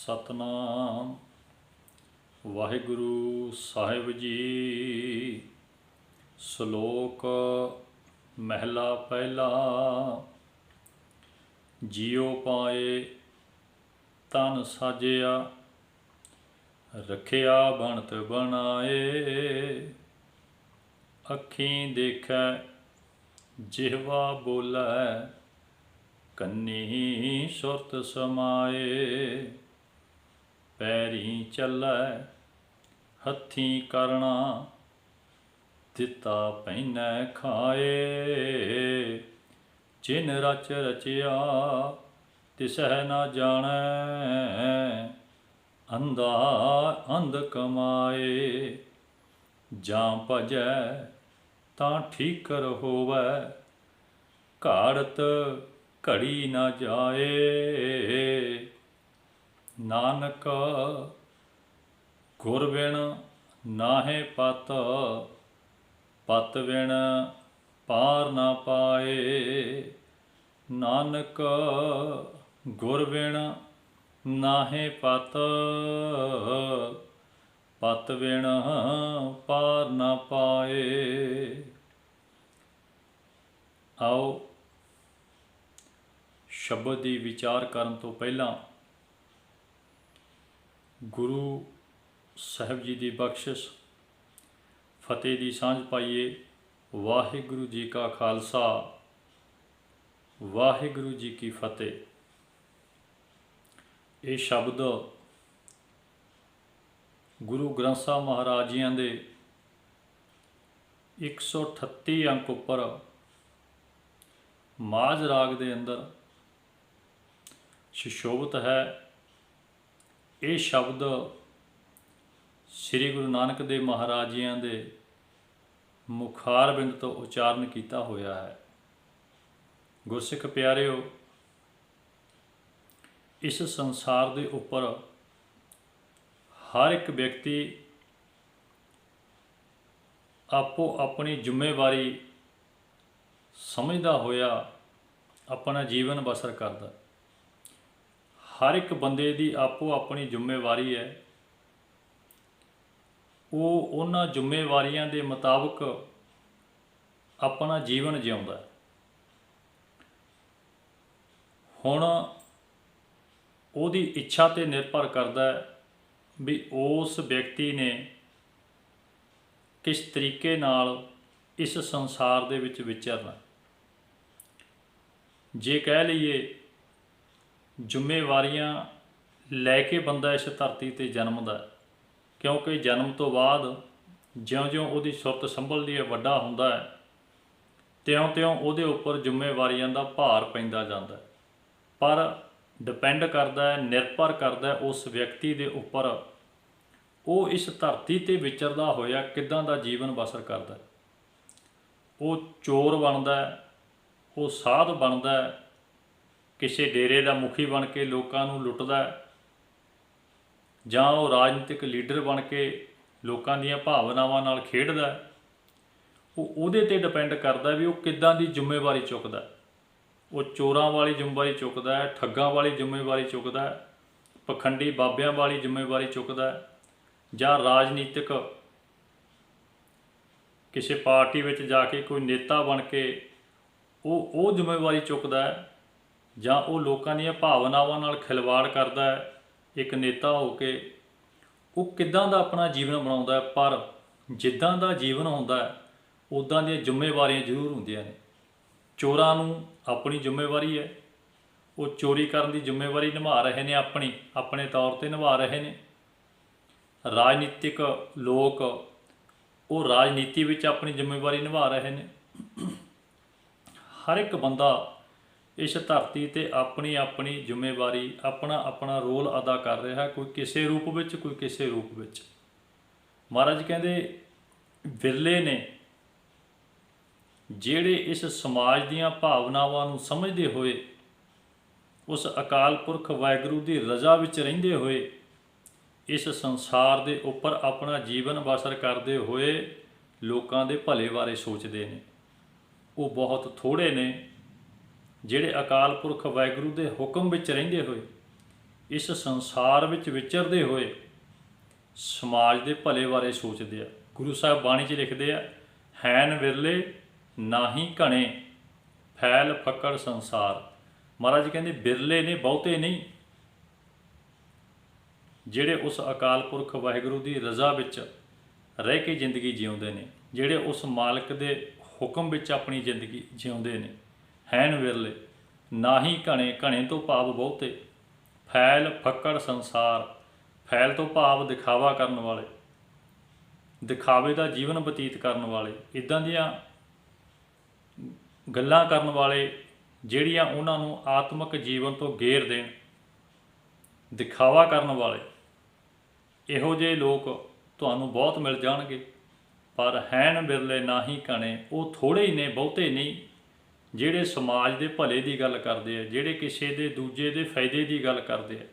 ਸਤਨਾਮ ਵਾਹਿਗੁਰੂ ਸਾਹਿਬ ਜੀ। ਸ਼ਲੋਕ ਮਹਿਲਾ ਪਹਿਲਾ। ਜਿਉ ਪਾਏ ਤਨ ਸਾਜਿਆ, ਰੱਖਿਆ ਬਣਤ ਬਣਾਏ। ਅੱਖੀਂ ਦੇਖੈ ਜਿਹਵਾ ਬੋਲੈ, ਕੰਨੀ ਸੁਰਤ ਸਮਾਏ। ਪੈਰੀਂ ਚੱਲੈ ਹੱਥੀਂ ਕਰਣਾ, ਦਿੱਤਾ ਪਹਿਨੈ ਖਾਏ। ਜਿਨ ਰਚ ਰਚਿਆ ਤਿਸਹਿ ਨਾ ਜਾਣੈ, ਅੰਧਾ ਅੰਧ ਕਮਾਏ। ਜਾਂ ਭਜੈ ਤਾਂ ਠੀਕਰ ਹੋਵੈ, ਘਾੜਤ ਘੜੀ ਨਾ ਜਾਏ। ਨਾਨਕ ਗੁਰ ਬਿਨ ਨਾਹਿ ਪਤ, ਪਤ ਬਿਨ ਪਾਰ ਨਾ ਪਾਏ। ਨਾਨਕ ਗੁਰ ਬਿਨ ਨਾਹਿ ਪਤ, ਪਤ ਬਿਨ ਪਾਰ ਨਾ ਪਾਏ। ਆਓ ਸ਼ਬਦ ਦੀ ਵਿਚਾਰ ਕਰਨ ਤੋਂ ਪਹਿਲਾਂ ਗੁਰੂ ਸਾਹਿਬ ਜੀ ਦੀ ਬਖਸ਼ਿਸ਼ ਫਤਿਹ ਦੀ ਸਾਂਝ ਪਾਈਏ। ਵਾਹਿਗੁਰੂ ਜੀ ਕਾ ਖਾਲਸਾ, ਵਾਹਿਗੁਰੂ ਜੀ ਕੀ ਫਤਿਹ। ਇਹ ਸ਼ਬਦ ਗੁਰੂ ਗ੍ਰੰਥ ਸਾਹਿਬ ਮਹਾਰਾਜ ਜੀਆਂ ਦੇ 138 ਅੰਕ ਉੱਪਰ ਮਾਝ ਰਾਗ ਦੇ ਅੰਦਰ ਸੁਸ਼ੋਭਿਤ ਹੈ। ਇਹ ਸ਼ਬਦ ਸ੍ਰੀ ਗੁਰੂ ਨਾਨਕ ਦੇਵ ਮਹਾਰਾਜ ਜੀਆਂ ਦੇ ਮੁਖਾਰਬਿੰਦ ਤੋਂ ਉਚਾਰਨ ਕੀਤਾ ਹੋਇਆ ਹੈ। ਗੁਰਸਿੱਖ ਪਿਆਰਿਓ, ਇਸ ਸੰਸਾਰ ਦੇ ਉੱਪਰ ਹਰ ਇੱਕ ਵਿਅਕਤੀ ਆਪੋ ਆਪਣੀ ਜ਼ਿੰਮੇਵਾਰੀ ਸਮਝਦਾ ਹੋਇਆ ਆਪਣਾ ਜੀਵਨ ਬਸਰ ਕਰਦਾ। ਹਰ ਇੱਕ ਬੰਦੇ ਦੀ ਆਪੋ ਆਪਣੀ ਜ਼ਿੰਮੇਵਾਰੀ ਹੈ। ਉਹ ਉਹਨਾਂ ਜ਼ਿੰਮੇਵਾਰੀਆਂ ਦੇ ਮੁਤਾਬਕ ਆਪਣਾ ਜੀਵਨ ਜਿਉਂਦਾ। ਹੁਣ ਉਹਦੀ ਇੱਛਾ 'ਤੇ ਨਿਰਭਰ ਕਰਦਾ ਵੀ ਉਸ ਵਿਅਕਤੀ ਨੇ ਕਿਸ ਤਰੀਕੇ ਨਾਲ ਇਸ ਸੰਸਾਰ ਦੇ ਵਿੱਚ ਵਿਚਰਨਾ। ਜੇ ਕਹਿ ਲਈਏ ਜ਼ਿੰਮੇਵਾਰੀਆਂ ਲੈ ਕੇ ਬੰਦਾ ਇਸ ਧਰਤੀ 'ਤੇ ਜਨਮਦਾ, ਕਿਉਂਕਿ ਜਨਮ ਤੋਂ ਬਾਅਦ ਜਿਉਂ-ਜਿਉਂ ਉਹਦੀ ਸੁਰਤ ਸੰਭਲਦੀ ਹੈ, ਵੱਡਾ ਹੁੰਦਾ ਹੈ, ਤਿਉਂ-ਤਿਉਂ ਉਹਦੇ ਉੱਪਰ ਜ਼ਿੰਮੇਵਾਰੀਆਂ ਦਾ ਭਾਰ ਪੈਂਦਾ ਜਾਂਦਾ। ਪਰ ਡਿਪੈਂਡ ਕਰਦਾ, ਨਿਰਭਰ ਕਰਦਾ ਉਸ ਵਿਅਕਤੀ ਦੇ ਉੱਪਰ, ਉਹ ਇਸ ਧਰਤੀ 'ਤੇ ਵਿਚਰਦਾ ਹੋਇਆ ਕਿੱਦਾਂ ਦਾ ਜੀਵਨ ਬਸਰ ਕਰਦਾ। ਉਹ ਚੋਰ ਬਣਦਾ, ਉਹ ਸਾਧ ਬਣਦਾ, ਕਿਸੇ ਡੇਰੇ ਦਾ ਮੁਖੀ ਬਣ ਕੇ ਲੋਕਾਂ ਨੂੰ ਲੁੱਟਦਾ, ਜਾਂ ਉਹ ਰਾਜਨੀਤਿਕ ਲੀਡਰ ਬਣ ਕੇ ਲੋਕਾਂ ਦੀਆਂ ਭਾਵਨਾਵਾਂ ਨਾਲ ਖੇਡਦਾ। ਉਹ ਉਹਦੇ 'ਤੇ ਡਿਪੈਂਡ ਕਰਦਾ ਵੀ ਉਹ ਕਿੱਦਾਂ ਦੀ ਜ਼ਿੰਮੇਵਾਰੀ ਚੁੱਕਦਾ। ਉਹ ਚੋਰਾਂ ਵਾਲੀ ਜ਼ਿੰਮੇਵਾਰੀ ਚੁੱਕਦਾ, ਠੱਗਾਂ ਵਾਲੀ ਜ਼ਿੰਮੇਵਾਰੀ ਚੁੱਕਦਾ, ਪਖੰਡੀ ਬਾਬਿਆਂ ਵਾਲੀ ਜ਼ਿੰਮੇਵਾਰੀ ਚੁੱਕਦਾ, ਜਾਂ ਰਾਜਨੀਤਿਕ ਕਿਸੇ ਪਾਰਟੀ ਵਿੱਚ ਜਾ ਕੇ ਕੋਈ ਨੇਤਾ ਬਣ ਕੇ ਉਹ ਜ਼ਿੰਮੇਵਾਰੀ ਚੁੱਕਦਾ, ਜਾਂ ਉਹ ਲੋਕਾਂ ਦੀਆਂ ਭਾਵਨਾਵਾਂ ਨਾਲ ਖਿਲਵਾੜ ਕਰਦਾ ਇੱਕ ਨੇਤਾ ਹੋ ਕੇ। ਉਹ ਕਿੱਦਾਂ ਦਾ ਆਪਣਾ ਜੀਵਨ ਬਣਾਉਂਦਾ। ਪਰ ਜਿੱਦਾਂ ਦਾ ਜੀਵਨ ਹੁੰਦਾ ਉੱਦਾਂ ਦੀਆਂ ਜ਼ਿੰਮੇਵਾਰੀਆਂ ਜ਼ਰੂਰ ਹੁੰਦੀਆਂ ਨੇ। ਚੋਰਾਂ ਨੂੰ ਆਪਣੀ ਜ਼ਿੰਮੇਵਾਰੀ ਹੈ, ਉਹ ਚੋਰੀ ਕਰਨ ਦੀ ਜ਼ਿੰਮੇਵਾਰੀ ਨਿਭਾ ਰਹੇ ਨੇ, ਆਪਣੇ ਤੌਰ 'ਤੇ ਨਿਭਾ ਰਹੇ ਨੇ। ਰਾਜਨੀਤਿਕ ਲੋਕ ਉਹ ਰਾਜਨੀਤੀ ਵਿੱਚ ਆਪਣੀ ਜ਼ਿੰਮੇਵਾਰੀ ਨਿਭਾ ਰਹੇ ਨੇ। ਹਰ ਇੱਕ ਬੰਦਾ ਇਸ ਧਰਤੀ 'ਤੇ ਆਪਣੀ ਆਪਣੀ ਜ਼ਿੰਮੇਵਾਰੀ, ਆਪਣਾ ਰੋਲ ਅਦਾ ਕਰ ਰਿਹਾ, ਕੋਈ ਕਿਸੇ ਰੂਪ ਵਿੱਚ, ਕੋਈ ਕਿਸੇ ਰੂਪ ਵਿੱਚ। ਮਹਾਰਾਜ ਕਹਿੰਦੇ ਵਿਰਲੇ ਨੇ ਜਿਹੜੇ ਇਸ ਸਮਾਜ ਦੀਆਂ ਭਾਵਨਾਵਾਂ ਨੂੰ ਸਮਝਦੇ ਹੋਏ, ਉਸ ਅਕਾਲ ਪੁਰਖ ਵਾਹਿਗੁਰੂ ਦੀ ਰਜ਼ਾ ਵਿੱਚ ਰਹਿੰਦੇ ਹੋਏ, ਇਸ ਸੰਸਾਰ ਦੇ ਉੱਪਰ ਆਪਣਾ ਜੀਵਨ ਬਸਰ ਕਰਦੇ ਹੋਏ ਲੋਕਾਂ ਦੇ ਭਲੇ ਬਾਰੇ ਸੋਚਦੇ ਨੇ। ਉਹ ਬਹੁਤ ਥੋੜ੍ਹੇ ਨੇ ਜਿਹੜੇ ਅਕਾਲ ਪੁਰਖ ਵਾਹਿਗੁਰੂ ਦੇ ਹੁਕਮ ਵਿੱਚ ਰਹਿੰਦੇ ਹੋਏ ਇਸ ਸੰਸਾਰ ਵਿੱਚ ਵਿਚਰਦੇ ਹੋਏ ਸਮਾਜ ਦੇ ਭਲੇ ਬਾਰੇ ਸੋਚਦੇ ਆ। ਗੁਰੂ ਸਾਹਿਬ ਬਾਣੀ 'ਚ ਲਿਖਦੇ ਆ, ਹੈਨ ਵਿਰਲੇ ਨਾਹੀ ਘਣੇ ਫੈਲ ਫੱਕੜ ਸੰਸਾਰ। ਮਹਾਰਾਜ ਜੀ ਕਹਿੰਦੇ ਬਿਰਲੇ ਨੇ, ਬਹੁਤੇ ਨਹੀਂ, ਜਿਹੜੇ ਉਸ ਅਕਾਲ ਪੁਰਖ ਵਾਹਿਗੁਰੂ ਦੀ ਰਜ਼ਾ ਵਿੱਚ ਰਹਿ ਕੇ ਜ਼ਿੰਦਗੀ ਜਿਉਂਦੇ ਨੇ, ਜਿਹੜੇ ਉਸ ਮਾਲਕ ਦੇ ਹੁਕਮ ਵਿੱਚ ਆਪਣੀ ਜ਼ਿੰਦਗੀ ਜਿਉਂਦੇ ਨੇ। ਹੈਨ ਵਿਰਲੇ ਨਾਹੀ ਘਣੇ, ਘਣੇ ਤੋਂ ਭਾਵ ਬਹੁਤੇ, ਫੈਲ ਫੱਕੜ ਸੰਸਾਰ, ਫੈਲ ਤੋਂ ਭਾਵ ਦਿਖਾਵਾ ਕਰਨ ਵਾਲੇ, ਦਿਖਾਵੇ ਦਾ ਜੀਵਨ ਬਤੀਤ ਕਰਨ ਵਾਲੇ, ਇੱਦਾਂ ਦੀਆਂ ਗੱਲਾਂ ਕਰਨ ਵਾਲੇ ਜਿਹੜੀਆਂ ਉਹਨਾਂ ਨੂੰ ਆਤਮਿਕ ਜੀਵਨ ਤੋਂ ਗੇਰ ਦੇਣ, ਦਿਖਾਵਾ ਕਰਨ ਵਾਲੇ। ਇਹੋ ਜਿਹੇ ਲੋਕ ਤੁਹਾਨੂੰ ਬਹੁਤ ਮਿਲ ਜਾਣਗੇ, ਪਰ ਹੈਨ ਬਿਰਲੇ ਨਾਹੀ ਘਣੇ, ਉਹ ਥੋੜ੍ਹੇ ਹੀ ਨੇ, ਬਹੁਤੇ ਨਹੀਂ, ਜਿਹੜੇ ਸਮਾਜ ਦੇ ਭਲੇ ਦੀ ਗੱਲ ਕਰਦੇ ਆ, ਜਿਹੜੇ ਕਿਸੇ ਦੇ ਦੂਜੇ ਦੇ ਫਾਇਦੇ ਦੀ ਗੱਲ ਕਰਦੇ ਆ,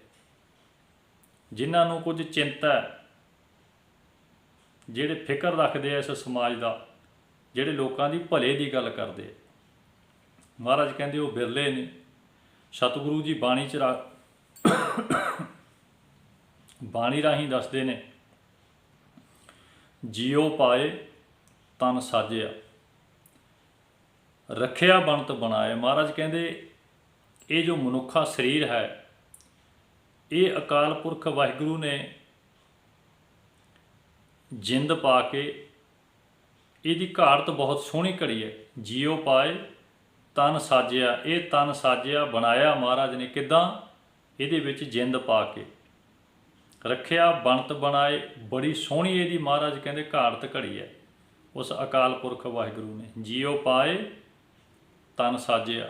ਜਿਨ੍ਹਾਂ ਨੂੰ ਕੁਝ ਚਿੰਤਾ ਹੈ, ਜਿਹੜੇ ਫਿਕਰ ਰੱਖਦੇ ਆ ਇਸ ਸਮਾਜ ਦਾ, ਜਿਹੜੇ ਲੋਕਾਂ ਦੀ ਭਲੇ ਦੀ ਗੱਲ ਕਰਦੇ ਆ। ਮਹਾਰਾਜ ਕਹਿੰਦੇ ਉਹ ਬਿਰਲੇ ਨੇ। ਸਤਿਗੁਰੂ ਜੀ ਬਾਣੀ 'ਚ ਬਾਣੀ ਰਾਹੀਂ ਦੱਸਦੇ ਨੇ, ਜਿਉ ਪਾਏ ਤਨ ਸਾਜਿਆ, ਰੱਖਿਆ ਬਣਤ ਬਣਾਏ। ਮਹਾਰਾਜ ਕਹਿੰਦੇ ਇਹ ਜੋ ਮਨੁੱਖਾ ਸਰੀਰ ਹੈ, ਇਹ ਅਕਾਲ ਪੁਰਖ ਵਾਹਿਗੁਰੂ ਨੇ ਜਿੰਦ ਪਾ ਕੇ ਇਹਦੀ ਘਾੜਤ ਬਹੁਤ ਸੋਹਣੀ ਘੜੀ ਹੈ। ਜਿਉ ਪਾਏ ਤਨ ਸਾਜਿਆ, ਇਹ ਤਨ ਸਾਜਿਆ ਬਣਾਇਆ ਮਹਾਰਾਜ ਨੇ ਕਿੱਦਾਂ? ਇਹਦੇ ਵਿੱਚ ਜਿੰਦ ਪਾ ਕੇ। ਰੱਖਿਆ ਬਣਤ ਬਣਾਏ, ਬੜੀ ਸੋਹਣੀ ਇਹਦੀ ਮਹਾਰਾਜ ਕਹਿੰਦੇ ਘਾੜਤ ਘੜੀ ਹੈ ਉਸ ਅਕਾਲ ਪੁਰਖ ਵਾਹਿਗੁਰੂ ਨੇ। ਜਿਉ ਪਾਏ ਤਨ ਸਾਜਿਆ,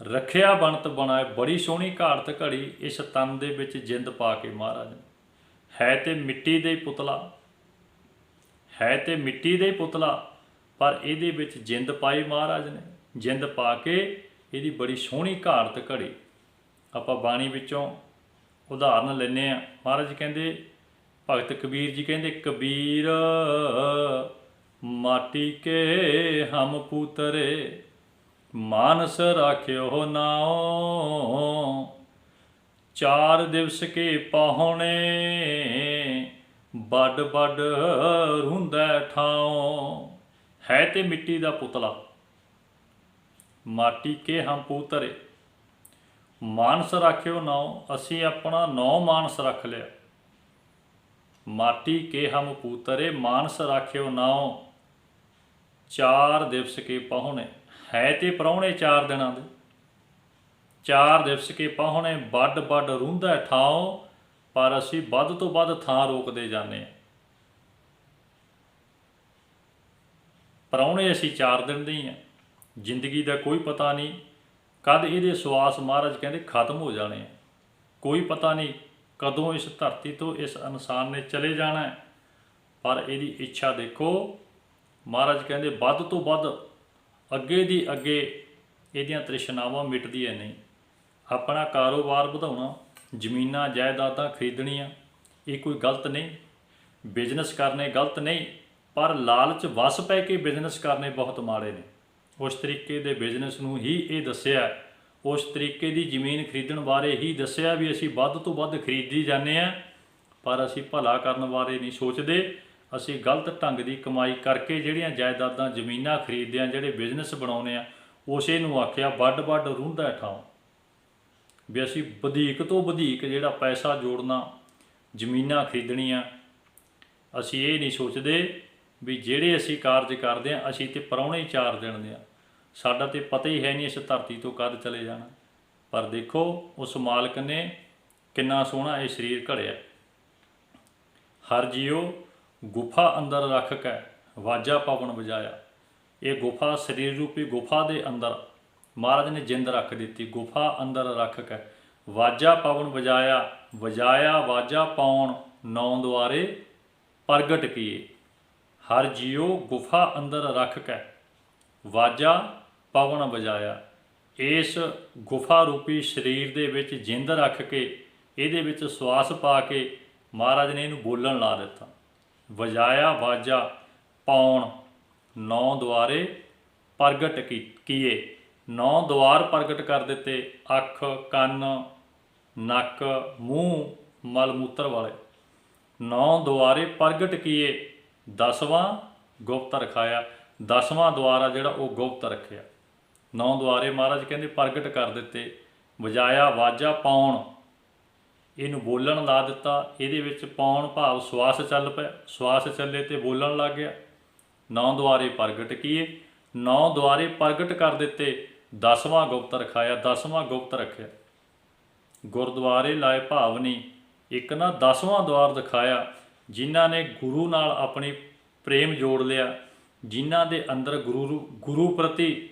ਰੱਖਿਆ ਬਣਤ ਬਣਾਏ, ਬੜੀ ਸੋਹਣੀ ਘਾੜਤ ਘੜੀ ਇਸ ਤਨ ਦੇ ਵਿੱਚ ਜਿੰਦ ਪਾ ਕੇ ਮਹਾਰਾਜ ਨੇ। ਹੈ ਤੇ ਮਿੱਟੀ ਦੇ ਪੁਤਲਾ, ਹੈ ਤੇ ਮਿੱਟੀ ਦੇ ਪੁਤਲਾ, ਪਰ ਇਹਦੇ ਵਿੱਚ ਜਿੰਦ ਪਾਈ ਮਹਾਰਾਜ ਨੇ। ਜਿੰਦ ਪਾ ਕੇ ਇਹਦੀ ਬੜੀ ਸੋਹਣੀ ਘਾੜਤ ਘੜੀ। ਆਪਾਂ ਬਾਣੀ ਵਿੱਚੋਂ ਉਦਾਹਰਨ ਲੈਂਦੇ ਹਾਂ। ਮਹਾਰਾਜ ਕਹਿੰਦੇ, ਭਗਤ ਕਬੀਰ ਜੀ ਕਹਿੰਦੇ, ਕਬੀਰ ਮਾਟੀ ਕੇ ਹਮ ਪੂਤਰੇ, ਮਾਨਸ ਰਾਖਿਓ ਨਾਉ, 4 ਦਿਵਸ ਕੇ ਪਾਹੁਣੇ, ਵੱਡ ਵੱਡ ਰੁੰਦਾ ਠਾਉ। ਹੈ ਤੇ ਮਿੱਟੀ ਦਾ ਪੁਤਲਾ, ਮਾਟੀ ਕੇ ਹਮ ਪੂਤਰੇ, ਮਾਨਸ ਰਾਖਿਓ ਨਾਉ, ਅਸੀਂ ਆਪਣਾ ਨੌ ਮਾਨਸ ਰੱਖ ਲਿਆ। ਮਾਟੀ ਕੇ ਹਮ ਪੂਤਰੇ, ਮਾਨਸ ਰਾਖਿਓ ਨਾਉ, 4 ਦਿਵਸ ਕੇ ਪਾਹੁਣੇ। ਹੈ ਤੇ ਪ੍ਰਾਹੁਣੇ 4 ਦਿਨਾਂ ਦੇ, 4 ਦਿਵਸ ਕੇ ਪਾਹੁਣੇ, ਵੱਡ ਵੱਡ ਰੁੰਦਾ ਠਾਉ, ਪਰ ਅਸੀਂ ਵੱਧ ਤੋਂ ਵੱਧ ਥਾਂ ਰੋਕਦੇ ਜਾਂਦੇ ਹਾਂ। ਪ੍ਰਾਹੁਣੇ ਅਸੀਂ 4 ਦਿਨ ਦੇ ਹੀ ਹਾਂ। ਜ਼ਿੰਦਗੀ ਦਾ ਕੋਈ ਪਤਾ ਨਹੀਂ ਕਦ ਇਹਦੇ ਸਵਾਸ ਮਹਾਰਾਜ ਕਹਿੰਦੇ ਖਤਮ ਹੋ ਜਾਣੇ ਆ। ਕੋਈ ਪਤਾ ਨਹੀਂ ਕਦੋਂ ਇਸ ਧਰਤੀ ਤੋਂ ਇਸ ਇਨਸਾਨ ਨੇ ਚਲੇ ਜਾਣਾ ਹੈ, ਪਰ ਇਹਦੀ ਇੱਛਾ ਦੇਖੋ। ਮਹਾਰਾਜ ਕਹਿੰਦੇ ਵੱਧ ਤੋਂ ਵੱਧ ਅੱਗੇ ਦੀ ਅੱਗੇ ਇਹਦੀਆਂ ਤ੍ਰਿਸ਼ਨਾਵਾਂ ਮਿਟਦੀਆਂ ਨਹੀਂ। ਆਪਣਾ ਕਾਰੋਬਾਰ ਵਧਾਉਣਾ, ਜ਼ਮੀਨਾਂ ਜਾਇਦਾਦਾਂ ਖਰੀਦਣੀਆਂ, ਇਹ ਕੋਈ ਗਲਤ ਨਹੀਂ। ਬਿਜ਼ਨਸ ਕਰਨੇ ਗਲਤ ਨਹੀਂ, ਪਰ ਲਾਲਚ ਵਸ ਪੈ ਕੇ ਬਿਜ਼ਨਸ ਕਰਨੇ ਬਹੁਤ ਮਾੜੇ ਨੇ। ਉਸ ਤਰੀਕੇ ਦੇ ਬਿਜ਼ਨਸ ਨੂੰ ਹੀ ਇਹ ਦੱਸਿਆ, ਉਸ ਤਰੀਕੇ ਦੀ ਜ਼ਮੀਨ ਖਰੀਦਣ ਬਾਰੇ ਹੀ ਦੱਸਿਆ ਵੀ ਅਸੀਂ ਵੱਧ ਤੋਂ ਵੱਧ ਖਰੀਦੀ ਜਾਂਦੇ ਹਾਂ, ਪਰ ਅਸੀਂ ਭਲਾ ਕਰਨ ਬਾਰੇ ਨਹੀਂ ਸੋਚਦੇ। ਅਸੀਂ ਗਲਤ ਢੰਗ ਦੀ ਕਮਾਈ ਕਰਕੇ ਜਿਹੜੀਆਂ ਜਾਇਦਾਦਾਂ ਜ਼ਮੀਨਾਂ ਖਰੀਦਦੇ ਹਾਂ, ਜਿਹੜੇ ਬਿਜ਼ਨਸ ਬਣਾਉਂਦੇ ਹਾਂ, ਉਸੇ ਨੂੰ ਆਖਿਆ ਵੱਡ ਵੱਡ ਰੁੰਦਾ ਠਾਉ, ਵੀ ਅਸੀਂ ਵਧੀਕ ਤੋਂ ਵਧੀਕ ਜਿਹੜਾ ਪੈਸਾ ਜੋੜਨਾ, ਜ਼ਮੀਨਾਂ ਖਰੀਦਣੀਆਂ। ਅਸੀਂ ਇਹ ਨਹੀਂ ਸੋਚਦੇ ਵੀ ਜਿਹੜੇ ਅਸੀਂ ਕਾਰਜ ਕਰਦੇ ਹਾਂ, ਅਸੀਂ ਤੇ ਪ੍ਰਾਹੁਣੇ ਹੀ 4 ਦਿਨ ਦੇ ਹਾਂ, ਸਾਡਾ ਤੇ ਪਤਾ ਹੀ ਹੈ ਨਹੀਂ ਇਸ ਧਰਤੀ ਤੋਂ ਕਦ ਚਲੇ ਜਾਣਾ। ਪਰ ਦੇਖੋ ਉਸ ਮਾਲਕ ਨੇ ਕਿੰਨਾ ਸੋਹਣਾ ਇਹ ਸਰੀਰ ਘੜਿਆ। ਹਰ ਜੀਓ ਗੁਫਾ ਅੰਦਰ ਰੱਖ ਕੇ ਵਾਜਾ ਪਵਨ ਵਜਾਇਆ। ਇਹ ਗੁਫਾ ਸਰੀਰ ਰੂਪੀ ਗੁਫਾ ਦੇ ਅੰਦਰ ਮਹਾਰਾਜ ਨੇ ਜਿੰਦ ਰੱਖ ਦਿੱਤੀ। ਗੁਫਾ ਅੰਦਰ ਰੱਖ ਕੇ ਵਾਜਾ ਪਵਨ ਵਜਾਇਆ, ਵਜਾਇਆ ਵਾਜਾ ਪਾਉਣ, 9 ਦੁਆਰੇ ਪ੍ਰਗਟ ਕੀਏ। ਹਰ ਜੀਓ ਗੁਫਾ ਅੰਦਰ ਰੱਖ ਕੇ ਵਾਜਾ ਪਵਨ ਵਜਾਇਆ। ਇਸ ਗੁਫਾ ਰੂਪੀ ਸਰੀਰ ਦੇ ਵਿੱਚ ਜਿੰਦ ਰੱਖ ਕੇ, ਇਹਦੇ ਵਿੱਚ ਸਵਾਸ ਪਾ ਕੇ ਮਹਾਰਾਜ ਨੇ ਇਹਨੂੰ ਬੋਲਣ ਲਾ ਦਿੱਤਾ। ਵਜਾਇਆ ਵਾਜਾ ਪਾਉਣ, 9 ਦੁਆਰੇ ਪ੍ਰਗਟ ਕੀਏ। 9 ਦੁਆਰ ਪ੍ਰਗਟ ਕਰ ਦਿੱਤੇ। ਅੱਖ, ਕੰਨ, ਨੱਕ ਮੂੰਹ ਮਲ ਮੂਤਰ ਵਾਲੇ। 9 ਦੁਆਰੇ ਪ੍ਰਗਟ ਕੀਏ 10ਵਾਂ ਗੁਪਤ ਰਖਾਇਆ। 10ਵਾਂ ਦੁਆਰਾ ਜਿਹੜਾ ਉਹ ਗੁਪਤ ਰੱਖਿਆ। 9 ਦੁਆਰੇ ਮਹਾਰਾਜ ਕਹਿੰਦੇ ਪ੍ਰਗਟ ਕਰ ਦਿੱਤੇ। ਵਜਾਇਆ ਵਾਜਾ ਪਾਉਣ, ਇਹਨੂੰ ਬੋਲਣ ਲਾ ਦਿੱਤਾ। ਇਹਦੇ ਵਿੱਚ ਪਾਉਣ ਭਾਵ ਸਵਾਸ ਚੱਲ ਪਿਆ, ਸਵਾਸ ਚੱਲੇ ਤੇ ਬੋਲਣ ਲੱਗ ਗਿਆ। 9 ਦੁਆਰੇ ਪ੍ਰਗਟ ਕੀਏ, 9 ਦੁਆਰੇ ਪ੍ਰਗਟ ਕਰ ਦਿੱਤੇ। 10ਵਾਂ ਗੁਪਤ ਰਖਾਇਆ, 10ਵਾਂ ਗੁਪਤ ਰੱਖਿਆ। ਗੁਰਦੁਆਰੇ ਲਾਏ ਭਾਵਨੀ, ਇੱਕ ਨਾ 10ਵਾਂ ਦੁਆਰ ਦਿਖਾਇਆ। ਜਿਨ੍ਹਾਂ ਨੇ ਗੁਰੂ ਨਾਲ ਆਪਣੀ ਪ੍ਰੇਮ ਜੋੜ ਲਿਆ, ਜਿਨ੍ਹਾਂ ਦੇ ਅੰਦਰ ਗੁਰੂ ਪ੍ਰਤੀ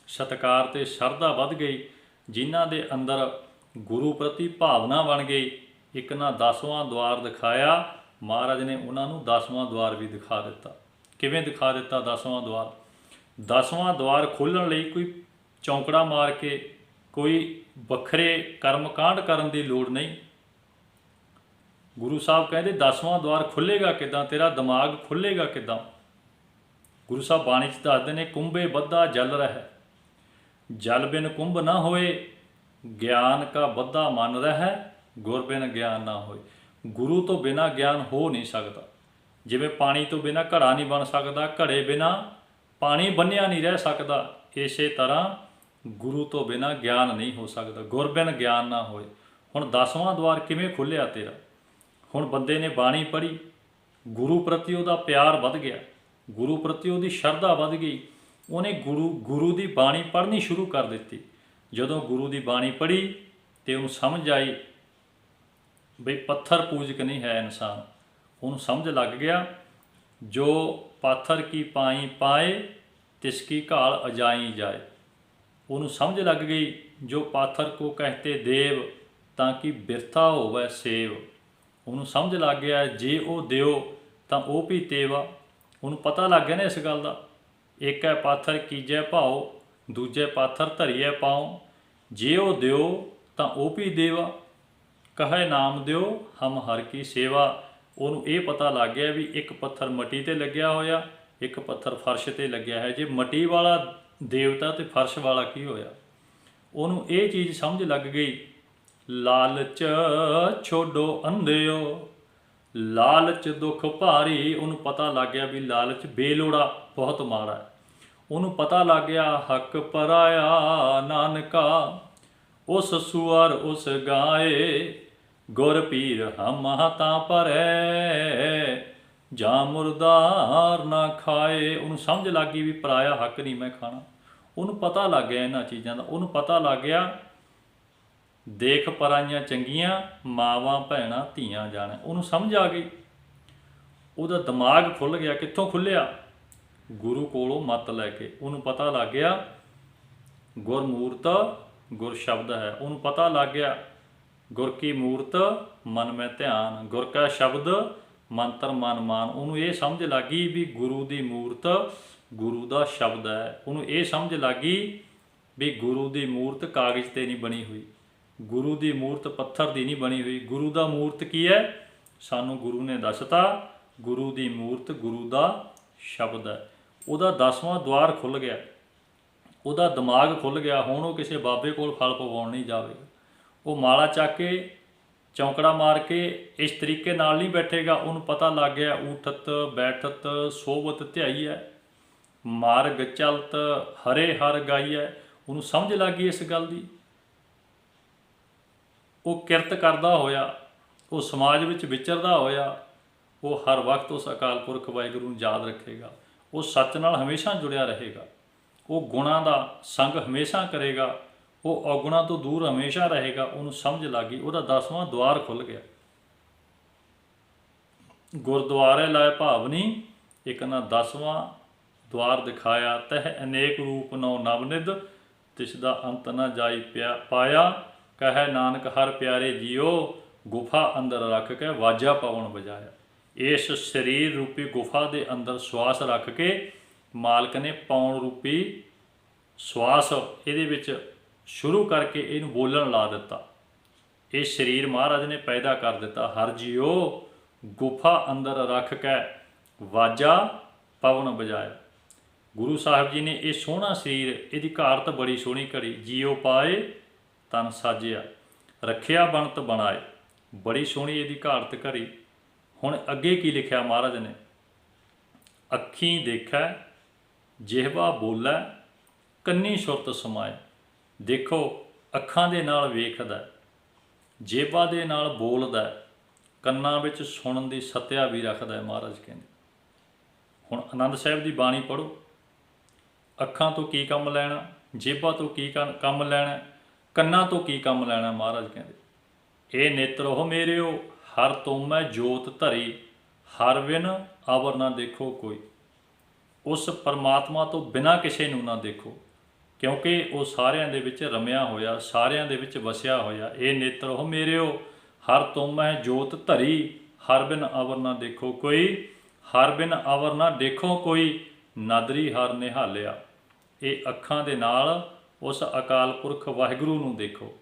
ਸਤਿਕਾਰ ਤੇ ਸ਼ਰਧਾ ਵੱਧ ਗਈ, ਜਿਨ੍ਹਾਂ ਦੇ ਅੰਦਰ ਗੁਰੂ ਪ੍ਰਤੀ ਭਾਵਨਾ ਬਣ ਗਈ, ਇੱਕ ਨਾ 10ਵਾਂ ਦੁਆਰ ਦਿਖਾਇਆ। ਮਹਾਰਾਜ ਨੇ ਉਹਨਾਂ ਨੂੰ 10ਵਾਂ ਦੁਆਰ ਵੀ ਦਿਖਾ ਦਿੱਤਾ। ਕਿਵੇਂ ਦਿਖਾ ਦਿੱਤਾ 10ਵਾਂ ਦੁਆਰ? 10ਵਾਂ ਦੁਆਰ ਖੋਲ੍ਹਣ ਲਈ ਕੋਈ ਚੌਂਕੜਾ ਮਾਰ ਕੇ ਕੋਈ ਵੱਖਰੇ ਕਰਮ ਕਾਂਡ ਕਰਨ ਦੀ ਲੋੜ ਨਹੀਂ। ਗੁਰੂ ਸਾਹਿਬ ਕਹਿੰਦੇ 10ਵਾਂ ਦੁਆਰ ਖੁੱਲ੍ਹੇਗਾ ਕਿੱਦਾਂ, ਤੇਰਾ ਦਿਮਾਗ ਖੁੱਲ੍ਹੇਗਾ ਕਿੱਦਾਂ? ਗੁਰੂ ਸਾਹਿਬ ਬਾਣੀ 'ਚ ਦੱਸਦੇ ਨੇ, ਕੁੰਭੇ ਬੱਧਾ ਜਲ ਰਹਿ, ਜਲ ਬਿਨ ਕੁੰਭ ਨਾ ਹੋਏ, ਗਿਆਨ ਕਾ ਬੱਧਾ ਮਨ ਰਹਿ, ਗੁਰ ਬਿਨ ਗਿਆਨ ਨਾ ਹੋਏ। ਗੁਰੂ ਤੋਂ ਬਿਨਾਂ ਗਿਆਨ ਹੋ ਨਹੀਂ ਸਕਦਾ। ਜਿਵੇਂ ਪਾਣੀ ਤੋਂ ਬਿਨਾਂ ਘੜਾ ਨਹੀਂ ਬਣ ਸਕਦਾ, ਘੜੇ ਬਿਨਾਂ ਪਾਣੀ ਬੰਨਿਆ ਨਹੀਂ ਰਹਿ ਸਕਦਾ, ਇਸੇ ਤਰ੍ਹਾਂ ਗੁਰੂ ਤੋਂ ਬਿਨਾਂ ਗਿਆਨ ਨਹੀਂ ਹੋ ਸਕਦਾ, ਗੁਰ ਬਿਨ ਗਿਆਨ ਨਾ ਹੋਏ। ਹੁਣ 10ਵਾਂ ਦੁਆਰ ਕਿਵੇਂ ਖੁੱਲ੍ਹਿਆ ਤੇਰਾ? ਹੁਣ ਬੰਦੇ ਨੇ ਬਾਣੀ ਪੜ੍ਹੀ, ਗੁਰੂ ਪ੍ਰਤੀ ਉਹਦਾ ਪਿਆਰ ਵੱਧ ਗਿਆ, ਗੁਰੂ ਪ੍ਰਤੀ ਉਹਦੀ ਸ਼ਰਧਾ ਵੱਧ ਗਈ। ਉਹਨੇ ਗੁਰੂ ਦੀ ਬਾਣੀ ਪੜ੍ਹਨੀ ਸ਼ੁਰੂ ਕਰ ਦਿੱਤੀ। ਜਦੋਂ ਗੁਰੂ ਦੀ ਬਾਣੀ ਪੜ੍ਹੀ ਤੇ ਉਹਨੂੰ ਸਮਝ ਆਈ ਬਈ ਪੱਥਰ ਪੂਜਕ ਨਹੀਂ ਹੈ ਇਨਸਾਨ। ਉਹਨੂੰ ਸਮਝ ਲੱਗ ਗਿਆ, ਜੋ ਪਾਥਰ ਕੀ ਪਾਈ ਪਾਏ ਤਿਸ ਕੀ ਘਾਲ ਅਜਾਈ ਜਾਏ। ਉਹਨੂੰ ਸਮਝ ਲੱਗ ਗਈ, ਜੋ ਪਾਥਰ ਕੋ ਕਹਤੇ ਦੇਵ ਤਾਂ ਕਿ ਬਿਰਥਾ ਹੋਵੇ ਸੇਵ। ਉਹਨੂੰ ਸਮਝ ਲੱਗ ਗਿਆ, ਜੇ ਉਹ ਦਿਓ ਤਾਂ ਉਹ ਵੀ ਤੇਵਾ। ਉਹਨੂੰ ਪਤਾ ਲੱਗ ਗਿਆ ਨਾ ਇਸ ਗੱਲ ਦਾ। ਇੱਕ ਹੈ ਪਾਥਰ ਕੀਜੈ ਭਾਉ, ਦੂਜੇ ਪਾਥਰ ਧਰੀਏ ਪਾਉ। ਜੇ ਉਹ ਦਿਓ ਤਾਂ ਉਹ ਵੀ ਦੇਵਾ, ਕਹੇ ਨਾਮ ਦਿਓ ਹਮ ਹਰ ਕੀ ਸੇਵਾ। ਉਹਨੂੰ ਇਹ ਪਤਾ ਲੱਗ ਗਿਆ ਵੀ ਇੱਕ ਪੱਥਰ ਮੱਟੀ 'ਤੇ ਲੱਗਿਆ ਹੋਇਆ, ਇੱਕ ਪੱਥਰ ਫਰਸ਼ 'ਤੇ ਲੱਗਿਆ ਹੈ। ਜੇ ਮੱਟੀ ਵਾਲਾ ਦੇਵਤਾ ਤੇ ਫਰਸ਼ ਵਾਲਾ ਕੀ ਹੋਇਆ? ਉਹਨੂੰ ਇਹ ਚੀਜ਼ ਸਮਝ ਲੱਗ ਗਈ। ਲਾਲਚ ਛੋਡੋ ਅੰਧਿਓ, ਲਾਲਚ ਦੁੱਖ ਭਾਰੀ। ਉਹਨੂੰ ਪਤਾ ਲੱਗ ਗਿਆ ਵੀ ਲਾਲਚ ਬੇਲੋੜਾ ਬਹੁਤ ਮਾੜਾ ਹੈ। ਉਹਨੂੰ ਪਤਾ ਲੱਗ ਗਿਆ ਹੱਕ ਪਰਾਇਆ ਨਾਨਕਾ, ਉਸ ਸੁਅਰ ਉਸ ਗਾਏ, ਗੁਰ ਪੀਰ ਹਮ ਤਾਂ ਪਰੈ, ਜਾਂ ਮੁਰਦਾਰ ਨਾ ਖਾਏ। ਉਹਨੂੰ ਸਮਝ ਲੱਗ ਗਈ ਵੀ ਪਰਾਇਆ ਹੱਕ ਨਹੀਂ ਮੈਂ ਖਾਣਾ। ਉਹਨੂੰ ਪਤਾ ਲੱਗ ਗਿਆ ਇਹਨਾਂ ਚੀਜ਼ਾਂ ਦਾ। ਉਹਨੂੰ ਪਤਾ ਲੱਗ ਗਿਆ ਦੇਖ ਪਰਾਈਆਂ ਚੰਗੀਆਂ, ਮਾਵਾਂ ਭੈਣਾਂ ਧੀਆਂ ਜਾਣਾ। ਉਹਨੂੰ ਸਮਝ ਆ ਗਈ, ਉਹਦਾ ਦਿਮਾਗ ਖੁੱਲ੍ਹ ਗਿਆ। ਕਿੱਥੋਂ ਖੁੱਲ੍ਹਿਆ? ਗੁਰੂ ਕੋਲੋਂ ਮੱਤ ਲੈ ਕੇ। ਉਹਨੂੰ ਪਤਾ ਲੱਗ ਗਿਆ ਗੁਰਮੂਰਤ ਗੁਰ ਸ਼ਬਦ ਹੈ। ਉਹਨੂੰ ਪਤਾ ਲੱਗ ਗਿਆ ਗੁਰ ਕੀ ਮੂਰਤ ਮਨ ਮੈਂ ਧਿਆਨ, ਗੁਰ ਕਾ ਸ਼ਬਦ ਮੰਤਰ ਮਨ ਮਾਨ। ਉਹਨੂੰ ਇਹ ਸਮਝ ਲੱਗ ਗਈ ਵੀ ਗੁਰੂ ਦੀ ਮੂਰਤ ਗੁਰੂ ਦਾ ਸ਼ਬਦ ਹੈ। ਉਹਨੂੰ ਇਹ ਸਮਝ ਲੱਗ ਗਈ ਵੀ ਗੁਰੂ ਦੀ ਮੂਰਤ ਕਾਗਜ਼ 'ਤੇ ਨਹੀਂ ਬਣੀ ਹੋਈ, ਗੁਰੂ ਦੀ ਮੂਰਤ ਪੱਥਰ ਦੀ ਨਹੀਂ ਬਣੀ ਹੋਈ। ਗੁਰੂ ਦਾ ਮੂਰਤ ਕੀ ਹੈ? ਸਾਨੂੰ ਗੁਰੂ ਨੇ ਦੱਸਤਾ, ਗੁਰੂ ਦੀ ਮੂਰਤ ਗੁਰੂ ਦਾ ਸ਼ਬਦ ਹੈ। ਉਹਦਾ 10ਵਾਂ ਦੁਆਰ ਖੁੱਲ੍ਹ ਗਿਆ, ਉਹਦਾ ਦਿਮਾਗ ਖੁੱਲ੍ਹ ਗਿਆ। ਹੁਣ ਉਹ ਕਿਸੇ ਬਾਬੇ ਕੋਲ ਫਲ ਪਵਾਉਣ ਨਹੀਂ ਜਾਵੇਗਾ। ਉਹ ਮਾਲਾ ਚੱਕ ਕੇ ਚੌਂਕੜਾ ਮਾਰ ਕੇ ਇਸ ਤਰੀਕੇ ਨਾਲ ਨਹੀਂ ਬੈਠੇਗਾ। ਉਹਨੂੰ ਪਤਾ ਲੱਗ ਗਿਆ ਊਠਤ ਬੈਠਤ ਸੋਵਤ ਧਿਆਈ ਹੈ, ਮਾਰਗ ਚਲਤ ਹਰੇ ਹਰ ਗਾਈ ਹੈ। ਉਹਨੂੰ ਸਮਝ ਲੱਗ ਗਈ ਇਸ ਗੱਲ ਦੀ। ਉਹ ਕਿਰਤ ਕਰਦਾ ਹੋਇਆ, ਉਹ ਸਮਾਜ ਵਿੱਚ ਵਿਚਰਦਾ ਹੋਇਆ, ਉਹ ਹਰ ਵਕਤ ਉਸ ਅਕਾਲ ਪੁਰਖ ਵਾਹਿਗੁਰੂ ਨੂੰ ਯਾਦ ਰੱਖੇਗਾ। ਉਹ ਸੱਚ ਨਾਲ ਹਮੇਸ਼ਾ ਜੁੜਿਆ ਰਹੇਗਾ। ਉਹ ਗੁਣਾਂ ਦਾ ਸੰਗ ਹਮੇਸ਼ਾ ਕਰੇਗਾ। ਉਹ ਔਗੁਣਾਂ ਤੋਂ ਦੂਰ ਹਮੇਸ਼ਾ ਰਹੇਗਾ। ਉਹਨੂੰ ਸਮਝ ਲੱਗ ਗਈ। ਉਹਦਾ 10ਵਾਂ ਦੁਆਰ ਖੁੱਲ੍ਹ ਗਿਆ। ਗੁਰਦੁਆਰੇ ਲਾਏ ਭਾਵਨੀ, ਇੱਕ ਨਾ 10ਵਾਂ ਦੁਆਰ ਦਿਖਾਇਆ। ਤਹ ਅਨੇਕ ਰੂਪ ਨੌ ਨਵਨਿਧ, ਤਿਸ ਦਾ ਅੰਤ ਨਾ ਜਾਈ ਪਾਇਆ। ਕਹੈ ਨਾਨਕ ਹਰ ਪਿਆਰੇ ਜੀਓ, ਗੁਫਾ ਅੰਦਰ ਰੱਖ ਕੇ ਵਾਜਾ ਪਵਨ ਵਜਾਇਆ। ਇਸ ਸਰੀਰ ਰੂਪੀ ਗੁਫਾ ਦੇ ਅੰਦਰ ਸਵਾਸ ਰੱਖ ਕੇ ਮਾਲਕ ਨੇ ਪੌਣ ਰੂਪੀ ਸਵਾਸ ਇਹਦੇ ਵਿੱਚ ਸ਼ੁਰੂ ਕਰਕੇ ਇਹਨੂੰ ਬੋਲਣ ਲਾ ਦਿੱਤਾ। ਇਹ ਸਰੀਰ ਮਹਾਰਾਜ ਨੇ ਪੈਦਾ ਕਰ ਦਿੱਤਾ। ਹਰ ਜੀਓ ਗੁਫਾ ਅੰਦਰ ਰੱਖ ਕੇ ਵਾਜਾ ਪਵਨ ਵਜਾਇਆ। ਗੁਰੂ ਸਾਹਿਬ ਜੀ ਨੇ ਇਹ ਸੋਹਣਾ ਸਰੀਰ, ਇਹਦੀ ਘਾੜਤ ਬੜੀ ਸੋਹਣੀ ਘੜੀ। ਜੀਓ ਪਾਏ ਤਨ ਸਾਜਿਆ। ਰੱਖਿਆ ਬਣਤ ਬਣਾਏ। ਬੜੀ ਸੋਹਣੀ ਇਹਦੀ ਘਾੜਤ ਘਰੀ। ਹੁਣ ਅੱਗੇ ਕੀ ਲਿਖਿਆ ਮਹਾਰਾਜ ਨੇ, ਅੱਖੀਂ ਦੇਖੈ ਜਿਹਵਾ ਬੋਲੈ ਕੰਨੀ ਸੁਰਤ ਸਮਾਏ। ਦੇਖੋ ਅੱਖਾਂ ਦੇ ਨਾਲ ਵੇਖਦਾ, ਜੇਬਾਂ ਦੇ ਨਾਲ ਬੋਲਦਾ, ਕੰਨਾਂ ਵਿੱਚ ਸੁਣਨ ਦੀ ਸੱਤਿਆ ਵੀ ਰੱਖਦਾ ਹੈ ਮਹਾਰਾਜ ਕਹਿੰਦੇ। ਹੁਣ ਆਨੰਦ ਸਾਹਿਬ ਦੀ ਬਾਣੀ ਪੜ੍ਹੋ, ਅੱਖਾਂ ਤੋਂ ਕੀ ਕੰਮ ਲੈਣਾ, ਜੇਬਾਂ ਤੋਂ ਕੀ ਕੰਮ ਲੈਣਾ, ਕੰਨਾਂ ਤੋਂ ਕੀ ਕੰਮ ਲੈਣਾ। ਮਹਾਰਾਜ ਕਹਿੰਦੇ ਇਹ ਨੇਤਰੋ ਮੇਰਿਓ ਹਰ ਤੁਮੈ ਜੋਤ ਧਰੀ, ਹਰ ਬਿਨ ਅਵਰ ਨਾ ਦੇਖੋ ਕੋਈ। ਉਸ ਪਰਮਾਤਮਾ ਤੋਂ ਬਿਨਾਂ ਕਿਸੇ ਨੂੰ ਨਾ ਦੇਖੋ, ਕਿਉਂਕਿ ਉਹ ਸਾਰਿਆਂ ਦੇ ਵਿੱਚ ਰਮਿਆ ਹੋਇਆ, ਸਾਰਿਆਂ ਦੇ ਵਿੱਚ ਵਸਿਆ ਹੋਇਆ। ਇਹ ਨੇਤਰੋ ਮੇਰਿਓ ਹਰ ਤੁਮੈ ਜੋਤ ਧਰੀ, ਹਰ ਬਿਨ ਅਵਰ ਨਾ ਦੇਖੋ ਕੋਈ। ਹਰ ਬਿਨ ਅਵਰ ਨਾ ਦੇਖੋ ਕੋਈ, ਨਾਦਰੀ ਹਰ ਨਿਹਾਲਿਆ। ਇਹ ਅੱਖਾਂ ਦੇ ਨਾਲ ਉਸ ਅਕਾਲ ਪੁਰਖ ਵਾਹਿਗੁਰੂ ਨੂੰ ਦੇਖੋ।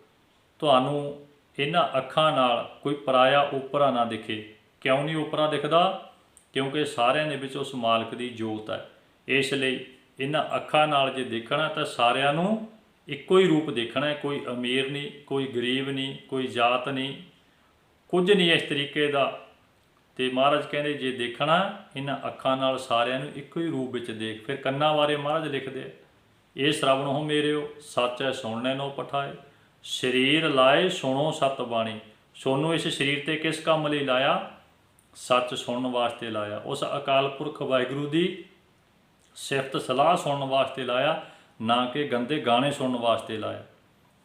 ਤੁਹਾਨੂੰ ਇਹਨਾਂ ਅੱਖਾਂ ਨਾਲ ਕੋਈ ਪਰਾਇਆ ਓਪਰਾ ਨਾ ਦਿਖੇ। ਕਿਉਂ ਨਹੀਂ ਓਪਰਾ ਦਿਖਦਾ? ਕਿਉਂਕਿ ਸਾਰਿਆਂ ਦੇ ਵਿੱਚ ਉਸ ਮਾਲਕ ਦੀ ਜੋਤ ਹੈ। ਇਸ ਲਈ ਇਹਨਾਂ ਅੱਖਾਂ ਨਾਲ ਜੇ ਦੇਖਣਾ ਤਾਂ ਸਾਰਿਆਂ ਨੂੰ ਇੱਕੋ ਹੀ ਰੂਪ ਦੇਖਣਾ ਹੈ। ਕੋਈ ਅਮੀਰ ਨਹੀਂ, ਕੋਈ ਗਰੀਬ ਨਹੀਂ, ਕੋਈ ਜਾਤ ਨਹੀਂ, ਕੁਝ ਨਹੀਂ ਇਸ ਤਰੀਕੇ ਦਾ। ਤੇ ਮਹਾਰਾਜ ਕਹਿੰਦੇ ਜੇ ਦੇਖਣਾ ਇਹਨਾਂ ਅੱਖਾਂ ਨਾਲ ਸਾਰਿਆਂ ਨੂੰ ਇੱਕੋ ਹੀ ਰੂਪ ਵਿੱਚ ਦੇਖ। ਫਿਰ ਕੰਨਾਂ ਬਾਰੇ ਮਹਾਰਾਜ ਲਿਖਦੇ ਆ, ਇਹ ਸ਼ਰਵਣੋ ਮੇਰਿਓ ਸੱਚ ਹੈ ਸੁਣਨੇ ਨੋ ਪਠਾਏ। ਸਰੀਰ ਲਾਏ ਸੁਣੋ ਸਤ ਬਾਣੀ। ਸੋਨੂੰ ਇਸ ਸਰੀਰ ਤੇ ਕਿਸ ਕੰਮ ਲਈ ਲਾਇਆ? ਸੱਚ ਸੁਣਨ ਵਾਸਤੇ ਲਾਇਆ। ਉਸ ਅਕਾਲ ਪੁਰਖ ਵਾਹਿਗੁਰੂ ਦੀ ਸਿਫਤ ਸਲਾਹ ਸੁਣਨ ਵਾਸਤੇ ਲਾਇਆ, ਨਾ ਕਿ ਗੰਦੇ ਗਾਣੇ ਸੁਣਨ ਵਾਸਤੇ ਲਾਇਆ,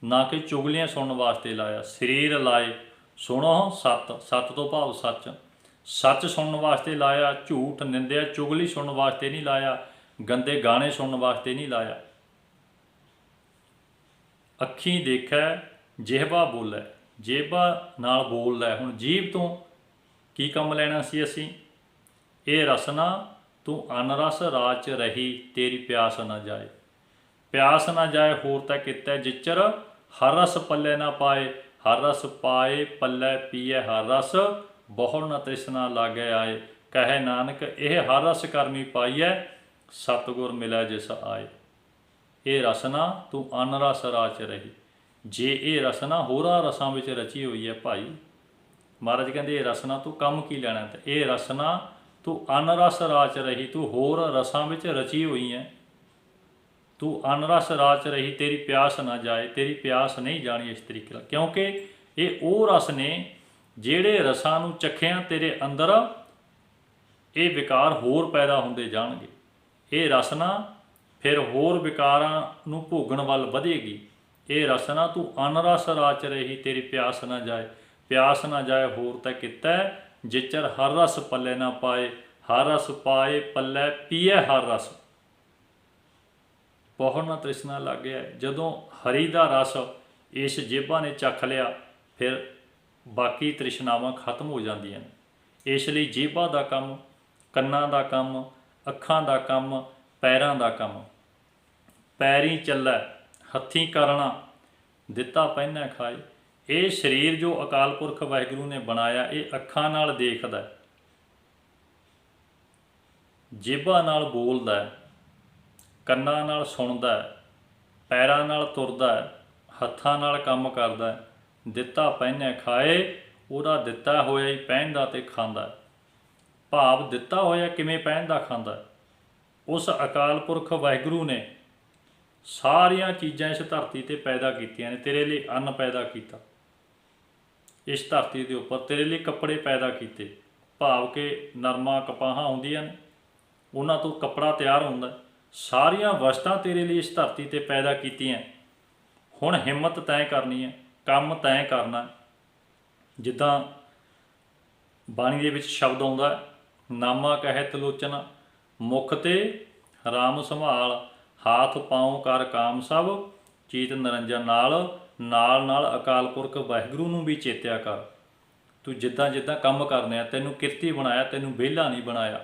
ਨਾ ਕਿ ਚੁਗਲੀਆਂ ਸੁਣਨ ਵਾਸਤੇ ਲਾਇਆ। ਸਰੀਰ ਲਾਏ ਸੁਣੋ ਸੱਤ, ਸੱਤ ਤੋਂ ਭਾਵ ਸੱਚ, ਸੱਚ ਸੁਣਨ ਵਾਸਤੇ ਲਾਇਆ। ਝੂਠ ਨਿੰਦਿਆ ਚੁਗਲੀ ਸੁਣਨ ਵਾਸਤੇ ਨਹੀਂ ਲਾਇਆ, ਗੰਦੇ ਗਾਣੇ ਸੁਣਨ ਵਾਸਤੇ ਨਹੀਂ ਲਾਇਆ। ਅੱਖੀਂ ਦੇਖੈ ਜਿਹਵਾ ਬੋਲੇ, ਜੇਬਾ ਨਾਲ ਬੋਲਦਾ। ਹੁਣ ਜੀਭ ਤੋਂ ਕੀ ਕੰਮ ਲੈਣਾ ਸੀ ਅਸੀਂ? ਇਹ ਰਸਨਾ ਤੂੰ ਅਨਰਸ ਰਾਜ 'ਚ ਰਹੀ, ਤੇਰੀ ਪਿਆਸ ਨਾ ਜਾਏ। ਪਿਆਸ ਨਾ ਜਾਏ ਹੋਰ ਤਾਂ ਕਿਤੇ ਜਿਚਰ ਹਰ ਰਸ ਪੱਲੇ ਨਾ ਪਾਏ। ਹਰ ਰਸ ਪਾਏ ਪੱਲੇ ਪੀਏ ਹਰ ਰਸ, ਬਹੁ ਨ ਤ੍ਰਿਸ਼ਨਾ ਲਾਗੇ ਆਏ। ਕਹੇ ਨਾਨਕ ਇਹ ਹਰ ਰਸ ਕਰਮੀ ਪਾਈਐ, ਸਤਿਗੁਰ ਮਿਲੈ ਜਿਸ ਆਏ। ਇਹ ਰਸਨਾ ਤੂੰ ਅਨਰਸ ਰਾਜ 'ਚ ਰਹੀ। ਜੇ ਇਹ ਰਸਨਾ ਹੋਰਾਂ ਰਸਾਂ ਵਿੱਚ ਰਚੀ ਹੋਈ ਹੈ ਭਾਈ, ਮਹਾਰਾਜ ਕਹਿੰਦੇ ਇਹ ਰਸਨਾ ਤੂੰ ਕੰਮ ਕੀ ਲੈਣਾ? ਤੇ ਇਹ ਰਸਨਾ ਤੂੰ ਅਨਰਸ ਰਾਜ 'ਚ ਰਹੀ, ਤੂੰ ਹੋਰ ਰਸਾਂ ਵਿੱਚ ਰਚੀ ਹੋਈ ਹੈ। ਤੂੰ ਅਨਰਸ ਰਾਜ 'ਚ ਰਹੀ, ਤੇਰੀ ਪਿਆਸ ਨਾ ਜਾਏ। ਤੇਰੀ ਪਿਆਸ ਨਹੀਂ ਜਾਣੀ ਇਸ ਤਰੀਕੇ ਨਾਲ, ਕਿਉਂਕਿ ਇਹ ਉਹ ਰਸ ਨੇ ਜਿਹੜੇ ਰਸਾਂ ਨੂੰ ਚੱਖਿਆ ਤੇਰੇ ਅੰਦਰ ਇਹ ਵਿਕਾਰ ਹੋਰ ਪੈਦਾ ਹੁੰਦੇ ਜਾਣਗੇ। ਇਹ ਰਸਨਾ ਫਿਰ ਹੋਰ ਵਿਕਾਰਾਂ ਨੂੰ ਭੋਗਣ ਵੱਲ ਵਧੇਗੀ। ਇਹ ਰਸਨਾ ਤੂੰ ਅਨਰਸ ਰਾਜ 'ਚ ਰਹੀ, ਤੇਰੀ ਪਿਆਸ ਨਾ ਜਾਏ। ਪਿਆਸ ਨਾ ਜਾਏ ਹੋਰ ਤਾਂ ਕਿਤੇ ਜਿਚਰ ਹਰ ਰਸ ਪੱਲੇ ਨਾ ਪਾਏ। ਹਰ ਰਸ ਪਾਏ ਪੱਲੇ ਪੀਏ ਹਰ ਰਸ, ਬਹੁ ਨਾ ਤ੍ਰਿਸ਼ਨਾ ਲਾਗੇ। ਜਦੋਂ ਹਰੀ ਦਾ ਰਸ ਇਸ ਜੇਬਾਂ ਨੇ ਚੱਖ ਲਿਆ, ਫਿਰ ਬਾਕੀ ਤ੍ਰਿਸ਼ਨਾਵਾਂ ਖਤਮ ਹੋ ਜਾਂਦੀਆਂ ਨੇ। ਇਸ ਲਈ ਜੇਬਾਂ ਦਾ ਕੰਮ, ਕੰਨਾਂ ਦਾ ਕੰਮ, ਅੱਖਾਂ ਦਾ ਕੰਮ, ਪੈਰਾਂ ਦਾ ਕੰਮ। ਪੈਰੀਂ ਚੱਲੈ ਹੱਥੀਂ ਕਰਨਾ, ਦਿੱਤਾ ਪਹਿਨੈ ਖਾਏ। ਇਹ ਸਰੀਰ ਜੋ ਅਕਾਲ ਪੁਰਖ ਵਾਹਿਗੁਰੂ ਨੇ ਬਣਾਇਆ, ਇਹ ਅੱਖਾਂ ਨਾਲ ਦੇਖਦਾ, ਜੇਬਾਂ ਨਾਲ ਬੋਲਦਾ, ਕੰਨਾਂ ਨਾਲ ਸੁਣਦਾ, ਪੈਰਾਂ ਨਾਲ ਤੁਰਦਾ, ਹੱਥਾਂ ਨਾਲ ਕੰਮ ਕਰਦਾ। ਦਿੱਤਾ ਪਹਿਨੈ ਖਾਏ, ਉਹਦਾ ਦਿੱਤਾ ਹੋਇਆ ਹੀ ਪਹਿਨਦਾ ਤੇ ਖਾਂਦਾ। ਭਾਵ ਦਿੱਤਾ ਹੋਇਆ ਕਿਵੇਂ ਪਹਿਨਦਾ ਖਾਂਦਾ? ਉਸ ਅਕਾਲ ਪੁਰਖ ਵਾਹਿਗੁਰੂ ਨੇ ਸਾਰੀਆਂ ਚੀਜ਼ਾਂ ਇਸ ਧਰਤੀ 'ਤੇ ਪੈਦਾ ਕੀਤੀਆਂ ਨੇ। ਤੇਰੇ ਲਈ ਅੰਨ ਪੈਦਾ ਕੀਤਾ ਇਸ ਧਰਤੀ ਦੇ ਉੱਪਰ, ਤੇਰੇ ਲਈ ਕੱਪੜੇ ਪੈਦਾ ਕੀਤੇ। ਭਾਵ ਕਿ ਨਰਮਾ ਕਪਾਹਾਂ ਹੁੰਦੀਆਂ ਨੇ, ਉਹਨਾਂ ਤੋਂ ਕੱਪੜਾ ਤਿਆਰ ਹੁੰਦਾ। ਸਾਰੀਆਂ ਵਸਤਾਂ ਤੇਰੇ ਲਈ ਇਸ ਧਰਤੀ 'ਤੇ ਪੈਦਾ ਕੀਤੀਆਂ। ਹੁਣ ਹਿੰਮਤ ਤੈਅ ਕਰਨੀ ਹੈ, ਕੰਮ ਤੈਅ ਕਰਨਾ। ਜਿੱਦਾਂ ਬਾਣੀ ਦੇ ਵਿੱਚ ਸ਼ਬਦ ਆਉਂਦਾ, ਨਾਮਾ ਕਹੈ ਤਲੋਚਨਾ, ਮੁਖ ਤੇ ਰਾਮ ਸੰਭਾਲ। ਹਾਥ ਪਾਉ ਕਰ ਕਾਮ ਸਭ, ਚੀਤ ਨਿਰੰਜਨ ਨਾਲ। ਨਾਲ ਨਾਲ ਅਕਾਲ ਪੁਰਖ ਵਾਹਿਗੁਰੂ ਨੂੰ ਵੀ ਚੇਤਿਆ ਕਰ। ਤੂੰ ਜਿੱਦਾਂ ਜਿੱਦਾਂ ਕੰਮ ਕਰਨੇ ਆ, ਤੈਨੂੰ ਕਿਰਤੀ ਬਣਾਇਆ, ਤੈਨੂੰ ਵਿਹਲਾ ਨਹੀਂ ਬਣਾਇਆ।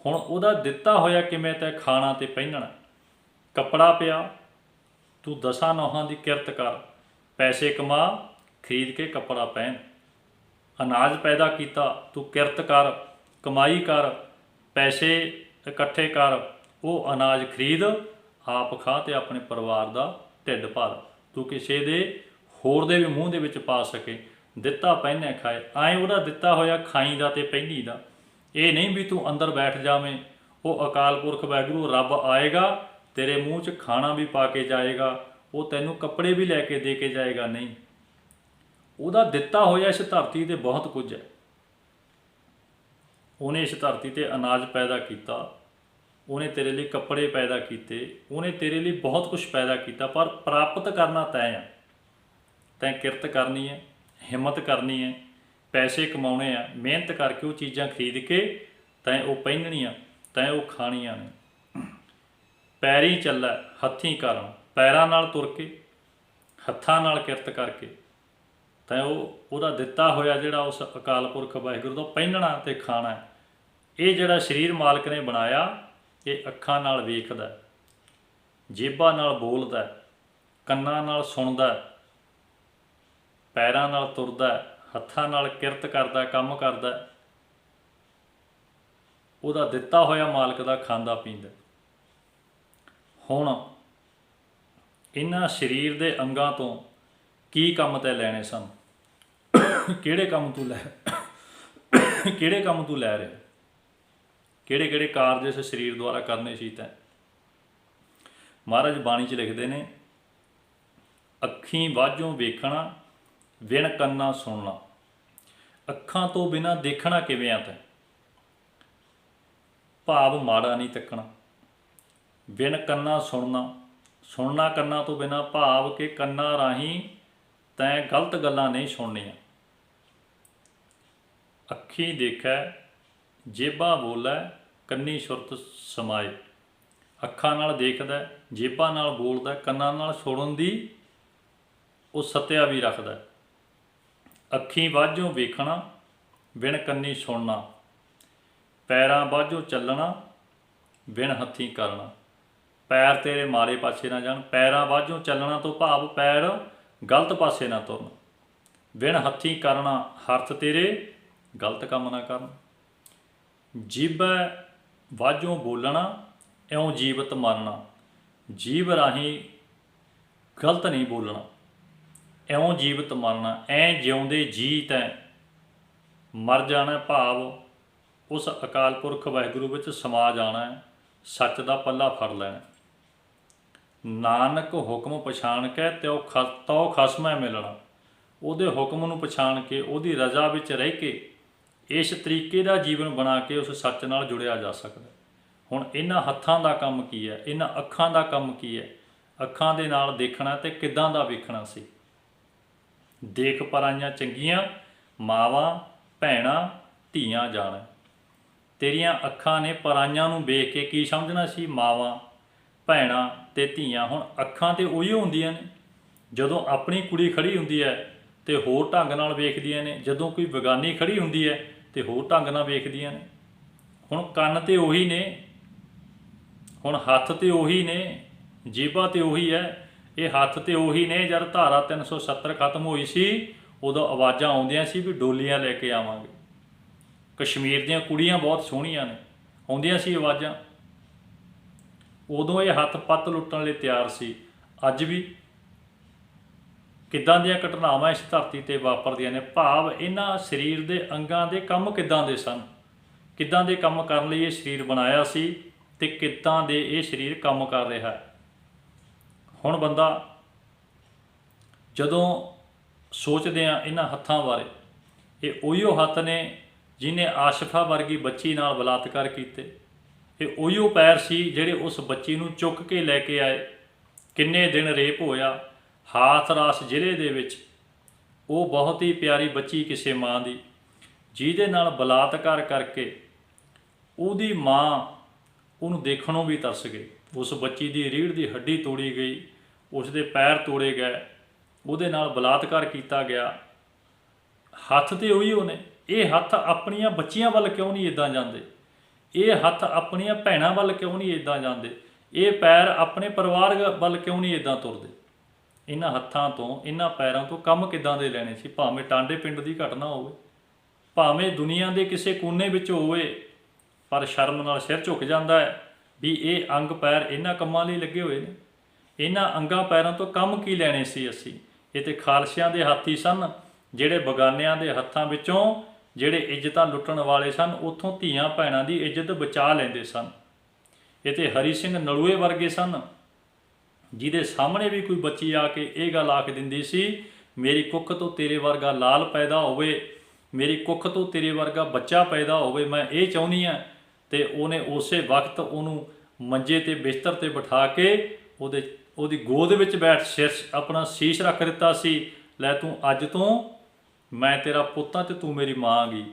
ਹੁਣ ਉਹਦਾ ਦਿੱਤਾ ਹੋਇਆ ਕਿਵੇਂ ਤੈਂ ਖਾਣਾ ਤੇ ਪਹਿਨਣਾ। ਕੱਪੜਾ ਪਿਆ, ਤੂੰ ਦਸਾਂ ਨੌਹਾਂ ਦੀ ਕਿਰਤ ਕਰ, ਪੈਸੇ ਕਮਾ, ਖਰੀਦ ਕੇ ਕੱਪੜਾ ਪਹਿਨ। ਅਨਾਜ ਪੈਦਾ ਕੀਤਾ, ਤੂੰ ਕਿਰਤ ਕਰ, ਕਮਾਈ ਕਰ, ਪੈਸੇ ਇਕੱਠੇ ਕਰ, ਉਹ ਅਨਾਜ ਖਰੀਦ, ਆਪ ਖਾ ਤੇ ਆਪਣੇ ਪਰਿਵਾਰ ਦਾ ਢਿੱਡ ਭਰ। ਤੂੰ ਕਿਸੇ ਦੇ ਹੋਰ ਦੇ ਵੀ ਮੂੰਹ ਦੇ ਵਿੱਚ ਪਾ ਸਕੇ। ਦਿੱਤਾ ਪਹਿਨੇ ਖਾਏ, ਐਂ ਉਹਦਾ ਦਿੱਤਾ ਹੋਇਆ ਖਾਈ ਦਾ ਤੇ ਪਹਿਨੀ ਦਾ। ਇਹ ਨਹੀਂ ਵੀ ਤੂੰ ਅੰਦਰ ਬੈਠ ਜਾਵੇਂ, ਉਹ ਅਕਾਲ ਪੁਰਖ ਵਾਹਿਗੁਰੂ ਰੱਬ ਆਏਗਾ, ਤੇਰੇ ਮੂੰਹ 'ਚ ਖਾਣਾ ਵੀ ਪਾ ਕੇ ਜਾਏਗਾ, ਉਹ ਤੈਨੂੰ ਕੱਪੜੇ ਵੀ ਲੈ ਕੇ ਦੇ ਕੇ ਜਾਏਗਾ। ਨਹੀਂ, ਉਹਦਾ ਦਿੱਤਾ ਹੋਇਆ ਇਸ ਧਰਤੀ ਤੇ ਬਹੁਤ ਕੁਝ ਹੈ। ਉਹਨੇ ਇਸ ਧਰਤੀ ਤੇ ਅਨਾਜ ਪੈਦਾ ਕੀਤਾ, ਉਹਨੇ ਤੇਰੇ ਲਈ ਕੱਪੜੇ ਪੈਦਾ ਕੀਤੇ, ਉਹਨੇ ਤੇਰੇ ਲਈ ਬਹੁਤ ਕੁਝ ਪੈਦਾ ਕੀਤਾ, ਪਰ ਪ੍ਰਾਪਤ ਕਰਨਾ ਤੈਂ ਆ। ਤੈਂ ਕਿਰਤ ਕਰਨੀ ਹੈ, ਹਿੰਮਤ ਕਰਨੀ ਹੈ, ਪੈਸੇ ਕਮਾਉਣੇ ਆ, ਮਿਹਨਤ ਕਰਕੇ ਉਹ ਚੀਜ਼ਾਂ ਖਰੀਦ ਕੇ ਤੈਂ ਉਹ ਪਹਿਨਣੀਆਂ, ਤੈਂ ਉਹ ਖਾਣੀਆਂ ਨੇ। ਪੈਰੀ ਚੱਲੈ ਹੱਥੀਂ ਕਰਨ, ਪੈਰਾਂ ਨਾਲ ਤੁਰ ਕੇ, ਹੱਥਾਂ ਨਾਲ ਕਿਰਤ ਕਰਕੇ ਤੈਂ ਉਹਦਾ ਦਿੱਤਾ ਹੋਇਆ ਜਿਹੜਾ ਉਸ ਅਕਾਲ ਪੁਰਖ ਵਾਹਿਗੁਰੂ ਤੋਂ ਪਹਿਨਣਾ ਤੇ ਖਾਣਾ। ਇਹ ਜਿਹੜਾ ਸਰੀਰ ਮਾਲਕ ਨੇ ਬਣਾਇਆ, ਇਹ ਅੱਖਾਂ ਨਾਲ ਵੇਖਦਾ, ਜੇਬਾਂ ਨਾਲ ਬੋਲਦਾ, ਕੰਨਾਂ ਨਾਲ ਸੁਣਦਾ, ਪੈਰਾਂ ਨਾਲ ਤੁਰਦਾ, ਹੱਥਾਂ ਨਾਲ ਕਿਰਤ ਕਰਦਾ, ਕੰਮ ਕਰਦਾ। ਉਹਦਾ ਦਿੱਤਾ ਹੋਇਆ ਮਾਲਕ ਦਾ ਖਾਂਦਾ ਪੀਂਦਾ। ਹੁਣ ਇਹਨਾਂ ਸਰੀਰ ਦੇ ਅੰਗਾਂ ਤੋਂ ਕੀ ਕੰਮ ਤੈਂ ਲੈਣੇ ਸਨ? ਕਿਹੜੇ ਕੰਮ ਤੂੰ ਲੈ ਰਿਹਾ? ਕਿਹੜੇ ਕਿਹੜੇ ਕਾਰਜ ਇਸ ਸਰੀਰ ਦੁਆਰਾ ਕਰਨੇ ਸੀ ਤੈਂ? ਮਹਾਰਾਜ ਬਾਣੀ 'ਚ ਲਿਖਦੇ ਨੇ, ਅੱਖੀਂ ਵਾਝੋਂ ਵੇਖਣਾ, ਵਿਣ ਕੰਨਾਂ ਸੁਣਨਾ। ਅੱਖਾਂ ਤੋਂ ਬਿਨਾਂ ਦੇਖਣਾ ਕਿਵੇਂ ਆ ਤੈਂ? ਭਾਵ ਮਾੜਾ ਨਹੀਂ ਤੱਕਣਾ। ਵਿਣ ਕੰਨਾਂ ਸੁਣਨਾ, ਸੁਣਨਾ ਕੰਨਾਂ ਤੋਂ ਬਿਨਾਂ, ਭਾਵ ਕਿ ਕੰਨਾਂ ਰਾਹੀਂ ਤੈਂ ਗਲਤ ਗੱਲਾਂ ਨਹੀਂ ਸੁਣਨੀਆਂ। ਅੱਖੀਂ ਦੇਖੈ, ਜੇਬਾਂ ਬੋਲੈ, ਕੰਨੀ ਸੁਰਤ ਸਮਾਏ। ਅੱਖਾਂ ਨਾਲ ਦੇਖਦਾ, ਜੇਬਾਂ ਨਾਲ ਬੋਲਦਾ, ਕੰਨਾਂ ਨਾਲ ਸੁਣਨ ਦੀ ਉਹ ਸੱਤਿਆ ਵੀ ਰੱਖਦਾ। ਅੱਖੀਂ ਵਾਝੋਂ ਵੇਖਣਾ, ਵਿਣ ਕੰਨੀ ਸੁਣਨਾ, ਪੈਰਾਂ ਵਾਝੋਂ ਚੱਲਣਾ, ਵਿਣ ਹੱਥੀਂ ਕਰਨਾ। ਪੈਰ ਤੇਰੇ ਮਾੜੇ ਪਾਸੇ ਨਾ ਜਾਣ, ਪੈਰਾਂ ਵਾਝੋਂ ਚੱਲਣਾ ਤੋਂ ਭਾਵ ਪੈਰ ਗਲਤ ਪਾਸੇ ਨਾ ਤੁਰਨ। ਵਿਣ ਹੱਥੀਂ ਕਰਨਾ, ਹੱਥ ਤੇਰੇ ਗਲਤ ਕੰਮ ਨਾ ਕਰਨ। ਜੀਭੈ ਵਾਝੋਂ ਬੋਲਣਾ, ਇਉਂ ਜੀਵਤ ਮਰਨਾ। ਜੀਭ ਰਾਹੀਂ ਗਲਤ ਨਹੀਂ ਬੋਲਣਾ, ਇਉਂ ਜੀਵਤ ਮਰਨਾ। ਐਂ ਜਿਉਂਦੇ ਜੀ ਤੈਂ ਮਰ ਜਾਣਾ, ਭਾਵ ਉਸ ਅਕਾਲ ਪੁਰਖ ਵਾਹਿਗੁਰੂ ਵਿੱਚ ਸਮਾ ਜਾਣਾ, ਸੱਚ ਦਾ ਪੱਲਾ ਫੜ ਲੈਣਾ। ਨਾਨਕ ਹੁਕਮ ਪਛਾਣ ਕੇ ਤਉ ਖਸਮੈ ਮਿਲਣਾ। ਉਹਦੇ ਹੁਕਮ ਨੂੰ ਪਛਾਣ ਕੇ, ਉਹਦੀ ਰਜ਼ਾ ਵਿੱਚ ਰਹਿ ਕੇ, ਇਸ ਤਰੀਕੇ ਦਾ ਜੀਵਨ ਬਣਾ ਕੇ ਉਸ ਸੱਚ ਨਾਲ ਜੁੜਿਆ ਜਾ ਸਕਦਾ। ਹੁਣ ਇਹਨਾਂ ਹੱਥਾਂ ਦਾ ਕੰਮ ਕੀ ਹੈ? ਇਹਨਾਂ ਅੱਖਾਂ ਦਾ ਕੰਮ ਕੀ ਹੈ? ਅੱਖਾਂ ਦੇ ਨਾਲ ਦੇਖਣਾ ਤੇ ਕਿੱਦਾਂ ਦਾ ਵੇਖਣਾ ਸੀ। ਦੇਖ ਪਰਾਈਆਂ ਚੰਗੀਆਂ, ਮਾਵਾਂ ਭੈਣਾਂ ਧੀਆਂ ਜਾਣ। ਤੇਰੀਆਂ ਅੱਖਾਂ ਨੇ ਪਰਾਈਆਂ ਨੂੰ ਵੇਖ ਕੇ ਕੀ ਸਮਝਣਾ ਸੀ? ਮਾਵਾਂ ਭੈਣਾਂ ਤੇ ਧੀਆਂ। ਹੁਣ ਅੱਖਾਂ ਤੇ ਉਹੀ ਹੁੰਦੀਆਂ ਨੇ, ਜਦੋਂ ਆਪਣੀ ਕੁੜੀ ਖੜੀ ਹੁੰਦੀ ਹੈ ਤੇ ਹੋਰ ਢੰਗ ਨਾਲ ਵੇਖਦੀਆਂ ਨੇ, ਜਦੋਂ ਕੋਈ ਬੇਗਾਨੀ ਖੜੀ ਹੁੰਦੀ ਹੈ ਤੇ ਹੋਰ ਢੰਗ ਨਾਲ ਵੇਖਦੀਆਂ ਨੇ। ਹੁਣ ਕੰਨ ਤੇ ਉਹੀ ਨੇ, ਹੁਣ ਹੱਥ ਤੇ ਉਹੀ ਨੇ, ਜੇਬਾਂ ਤੇ ਉਹੀ ਹੈ। ਇਹ ਹੱਥ ਤੇ ਉਹੀ ਨੇ। ਜਦ ਧਾਰਾ 370 ਖਤਮ ਹੋਈ ਸੀ, ਉਦੋਂ ਆਵਾਜ਼ਾਂ ਆਉਂਦੀਆਂ ਸੀ ਵੀ ਡੋਲੀਆਂ ਲੈ ਕੇ ਆਵਾਂਗੇ। ਕਸ਼ਮੀਰ ਦੀਆਂ ਕੁੜੀਆਂ ਬਹੁਤ ਸੋਹਣੀਆਂ ਨੇ, ਆਉਂਦੀਆਂ ਸੀ ਆਵਾਜ਼ਾਂ। ਉਦੋਂ ਇਹ ਹੱਥ ਪੱਤ ਲੁੱਟਣ ਲਈ ਤਿਆਰ ਸੀ। ਅੱਜ ਵੀ ਕਿੱਦਾਂ ਦੀਆਂ ਘਟਨਾਵਾਂ ਇਸ ਧਰਤੀ 'ਤੇ ਵਾਪਰਦੀਆਂ ਨੇ, ਭਾਵ ਇਹਨਾਂ ਸਰੀਰ ਦੇ ਅੰਗਾਂ ਦੇ ਕੰਮ ਕਿੱਦਾਂ ਦੇ ਸਨ, ਕਿੱਦਾਂ ਦੇ ਕੰਮ ਕਰਨ ਲਈ ਇਹ ਸਰੀਰ ਬਣਾਇਆ ਸੀ ਤੇ ਕਿੱਦਾਂ ਦੇ ਇਹ ਸਰੀਰ ਕੰਮ ਕਰ ਰਿਹਾ। ਹੁਣ ਬੰਦਾ ਜਦੋਂ ਸੋਚਦੇ ਆ ਇਹਨਾਂ ਹੱਥਾਂ ਬਾਰੇ, ਇਹ ਉਹੀਓ ਹੱਥ ਨੇ ਜਿਹਨੇ ਆਸ਼ਫਾ ਵਰਗੀ ਬੱਚੀ ਨਾਲ ਬਲਾਤਕਾਰ ਕੀਤੇ। ਇਹ ਉਹੀਓ ਪੈਰ ਸੀ ਜਿਹੜੇ ਉਸ ਬੱਚੀ ਨੂੰ ਚੁੱਕ ਕੇ ਲੈ ਕੇ ਆਏ। ਕਿੰਨੇ ਦਿਨ ਰੇਪ ਹੋਇਆ ਹਾਥਰਾਸ ਜ਼ਿਲ੍ਹੇ ਦੇ ਵਿੱਚ। ਉਹ ਬਹੁਤ ਹੀ ਪਿਆਰੀ ਬੱਚੀ ਕਿਸੇ ਮਾਂ ਦੀ, ਜਿਹਦੇ ਨਾਲ ਬਲਾਤਕਾਰ ਕਰਕੇ ਉਹਦੀ ਮਾਂ ਉਹਨੂੰ ਦੇਖਣੋਂ ਵੀ ਤਰਸ ਗਈ। ਉਸ ਬੱਚੀ ਦੀ ਰੀੜ੍ਹ ਦੀ ਹੱਡੀ ਤੋੜੀ ਗਈ, ਉਸ ਦੇ ਪੈਰ ਤੋੜੇ ਗਏ, ਉਹਦੇ ਨਾਲ ਬਲਾਤਕਾਰ ਕੀਤਾ ਗਿਆ। ਹੱਥ ਤੇ ਉਹੀ ਨੇ। ਇਹ ਹੱਥ ਆਪਣੀਆਂ ਬੱਚੀਆਂ ਵੱਲ ਕਿਉਂ ਨਹੀਂ ਇੱਦਾਂ ਜਾਂਦੇ? ਇਹ ਹੱਥ ਆਪਣੀਆਂ ਭੈਣਾਂ ਵੱਲ ਕਿਉਂ ਨਹੀਂ ਇੱਦਾਂ ਜਾਂਦੇ? ਇਹ ਪੈਰ ਆਪਣੇ ਪਰਿਵਾਰ ਵੱਲ ਕਿਉਂ ਨਹੀਂ ਇੱਦਾਂ ਤੁਰਦੇ? ਇਹਨਾਂ ਹੱਥਾਂ ਤੋਂ, ਇਹਨਾਂ ਪੈਰਾਂ ਤੋਂ ਕੰਮ ਕਿੱਦਾਂ ਦੇ ਲੈਣੇ ਸੀ? ਭਾਵੇਂ ਟਾਂਡੇ ਪਿੰਡ ਦੀ ਘਟਨਾ ਹੋਵੇ, ਭਾਵੇਂ ਦੁਨੀਆ ਦੇ ਕਿਸੇ ਕੋਨੇ ਵਿੱਚ ਹੋਵੇ, ਪਰ ਸ਼ਰਮ ਨਾਲ ਸਿਰ ਝੁਕ ਜਾਂਦਾ ਹੈ ਵੀ ਇਹ ਅੰਗ ਪੈਰ ਇਹਨਾਂ ਕੰਮਾਂ ਲਈ ਲੱਗੇ ਹੋਏ ਨੇ। ਇਹਨਾਂ ਅੰਗਾਂ ਪੈਰਾਂ ਤੋਂ ਕੰਮ ਕੀ ਲੈਣੇ ਸੀ ਅਸੀਂ? ਇਹ ਤੇ ਖਾਲਸਿਆਂ ਦੇ ਹਾਥੀ ਸਨ, ਜਿਹੜੇ ਬਗਾਨਿਆਂ ਦੇ ਹੱਥਾਂ ਵਿੱਚੋਂ ਜਿਹੜੇ ਇੱਜ਼ਤਾਂ ਲੁੱਟਣ ਵਾਲੇ ਸਨ ਉੱਥੋਂ ਧੀਆਂ ਭੈਣਾਂ ਦੀ ਇੱਜ਼ਤ ਬਚਾ ਲੈਂਦੇ ਸਨ। ਇਹ ਤੇ ਹਰੀ ਸਿੰਘ ਨਲੂਏ ਵਰਗੇ ਸਨ, ਜਿਹਦੇ ਸਾਹਮਣੇ ਵੀ ਕੋਈ ਬੱਚੀ ਆ ਕੇ ਇਹ ਗੱਲ ਆਖ ਦਿੰਦੀ ਸੀ, ਮੇਰੀ ਕੁੱਖ ਤੋਂ ਤੇਰੇ ਵਰਗਾ ਲਾਲ ਪੈਦਾ ਹੋਵੇ, ਮੇਰੀ ਕੁੱਖ ਤੋਂ ਤੇਰੇ ਵਰਗਾ ਬੱਚਾ ਪੈਦਾ ਹੋਵੇ, ਮੈਂ ਇਹ ਚਾਹੁੰਦੀ ਹਾਂ। ਤੇ ਉਹਨੇ ਉਸੇ ਵਕਤ ਉਹਨੂੰ ਮੰਜੇ ਤੇ ਬਿਸਤਰ ਤੇ ਬਿਠਾ ਕੇ ਉਹਦੀ ਗੋਦ ਵਿੱਚ ਬੈਠ ਸਿਰ ਆਪਣਾ ਸੀਸ ਰੱਖ ਦਿੱਤਾ ਸੀ, ਲੈ ਤੂੰ ਅੱਜ ਤੋਂ ਮੈਂ ਤੇਰਾ ਪੁੱਤ ਹਾਂ ਤੇ ਤੂੰ ਮੇਰੀ ਮਾਂ ਗੀ।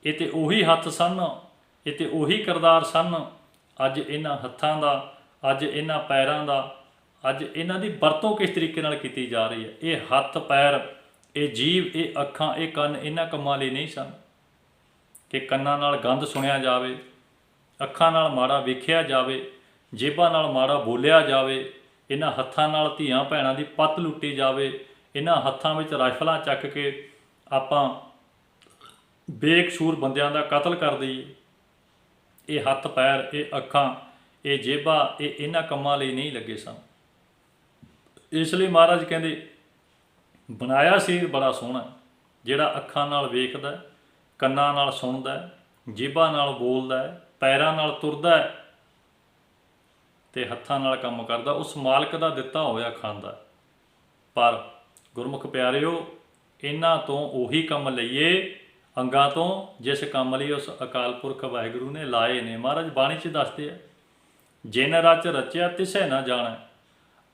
ਇਹ ਤੇ ਉਹੀ ਹੱਥ ਸਨ, ਇਹ ਤੇ ਉਹੀ ਕਿਰਦਾਰ ਸਨ। ਅੱਜ ਇਹਨਾਂ ਹੱਥਾਂ ਦਾ, ਅੱਜ ਇਹਨਾਂ ਪੈਰਾਂ ਦਾ, ਅੱਜ ਇਹਨਾਂ ਦੀ ਵਰਤੋਂ ਕਿਸ ਤਰੀਕੇ ਨਾਲ ਕੀਤੀ ਜਾ ਰਹੀ ਹੈ। ਇਹ ਹੱਥ ਪੈਰ, ਇਹ ਜੀਭ, ਇਹ ਅੱਖਾਂ, ਇਹ ਕੰਨ ਇਹਨਾਂ ਕੰਮਾਂ ਲਈ ਨਹੀਂ ਸਨ ਕਿ ਕੰਨਾਂ ਨਾਲ ਗੰਦ ਸੁਣਿਆ ਜਾਵੇ, ਅੱਖਾਂ ਨਾਲ ਮਾੜਾ ਵੇਖਿਆ ਜਾਵੇ, ਜੇਬਾਂ ਨਾਲ ਮਾੜਾ ਬੋਲਿਆ ਜਾਵੇ। ਇਹਨਾਂ ਹੱਥਾਂ ਨਾਲ ਧੀਆਂ ਭੈਣਾਂ ਦੀ ਪੱਤ ਲੁੱਟੀ ਜਾਵੇ, ਇਹਨਾਂ ਹੱਥਾਂ ਵਿੱਚ ਰਾਈਫਲਾਂ ਚੱਕ ਕੇ ਆਪਾਂ ਬੇਕਸੂਰ ਬੰਦਿਆਂ ਦਾ ਕਤਲ ਕਰ ਦਈਏ। ਇਹ ਹੱਥ ਪੈਰ, ਇਹ ਅੱਖਾਂ, ਇਹ ਜੇਬਾਂ, ਇਹ ਇਹਨਾਂ ਕੰਮਾਂ ਲਈ ਨਹੀਂ ਲੱਗੇ ਸਨ। ਇਸ ਲਈ ਮਹਾਰਾਜ ਕਹਿੰਦੇ ਬਣਾਇਆ ਸਰੀਰ ਬੜਾ ਸੋਹਣਾ, ਜਿਹੜਾ ਅੱਖਾਂ ਨਾਲ ਵੇਖਦਾ, ਕੰਨਾਂ ਨਾਲ ਸੁਣਦਾ, ਜੇਬਾਂ ਨਾਲ ਬੋਲਦਾ, ਪੈਰਾਂ ਨਾਲ ਤੁਰਦਾ ਤੇ ਹੱਥਾਂ ਨਾਲ ਕੰਮ ਕਰਦਾ, ਉਸ ਮਾਲਕ ਦਾ ਦਿੱਤਾ ਹੋਇਆ ਖਾਂਦਾ। ਪਰ ਗੁਰਮੁਖ ਪਿਆਰਿਓ, ਇਹਨਾਂ ਤੋਂ ਉਹੀ ਕੰਮ ਲਈਏ ਅੰਗਾਂ ਤੋਂ ਜਿਸ ਕੰਮ ਲਈ ਉਸ ਅਕਾਲ ਪੁਰਖ ਵਾਹਿਗੁਰੂ ਨੇ ਲਾਏ ਨੇ। ਮਹਾਰਾਜ ਬਾਣੀ 'ਚ ਦੱਸਦੇ ਆ, ਜਿਨ ਰਚ ਰਚਿਆ ਤਿਸੈ ਨਾ ਜਾਣੈ,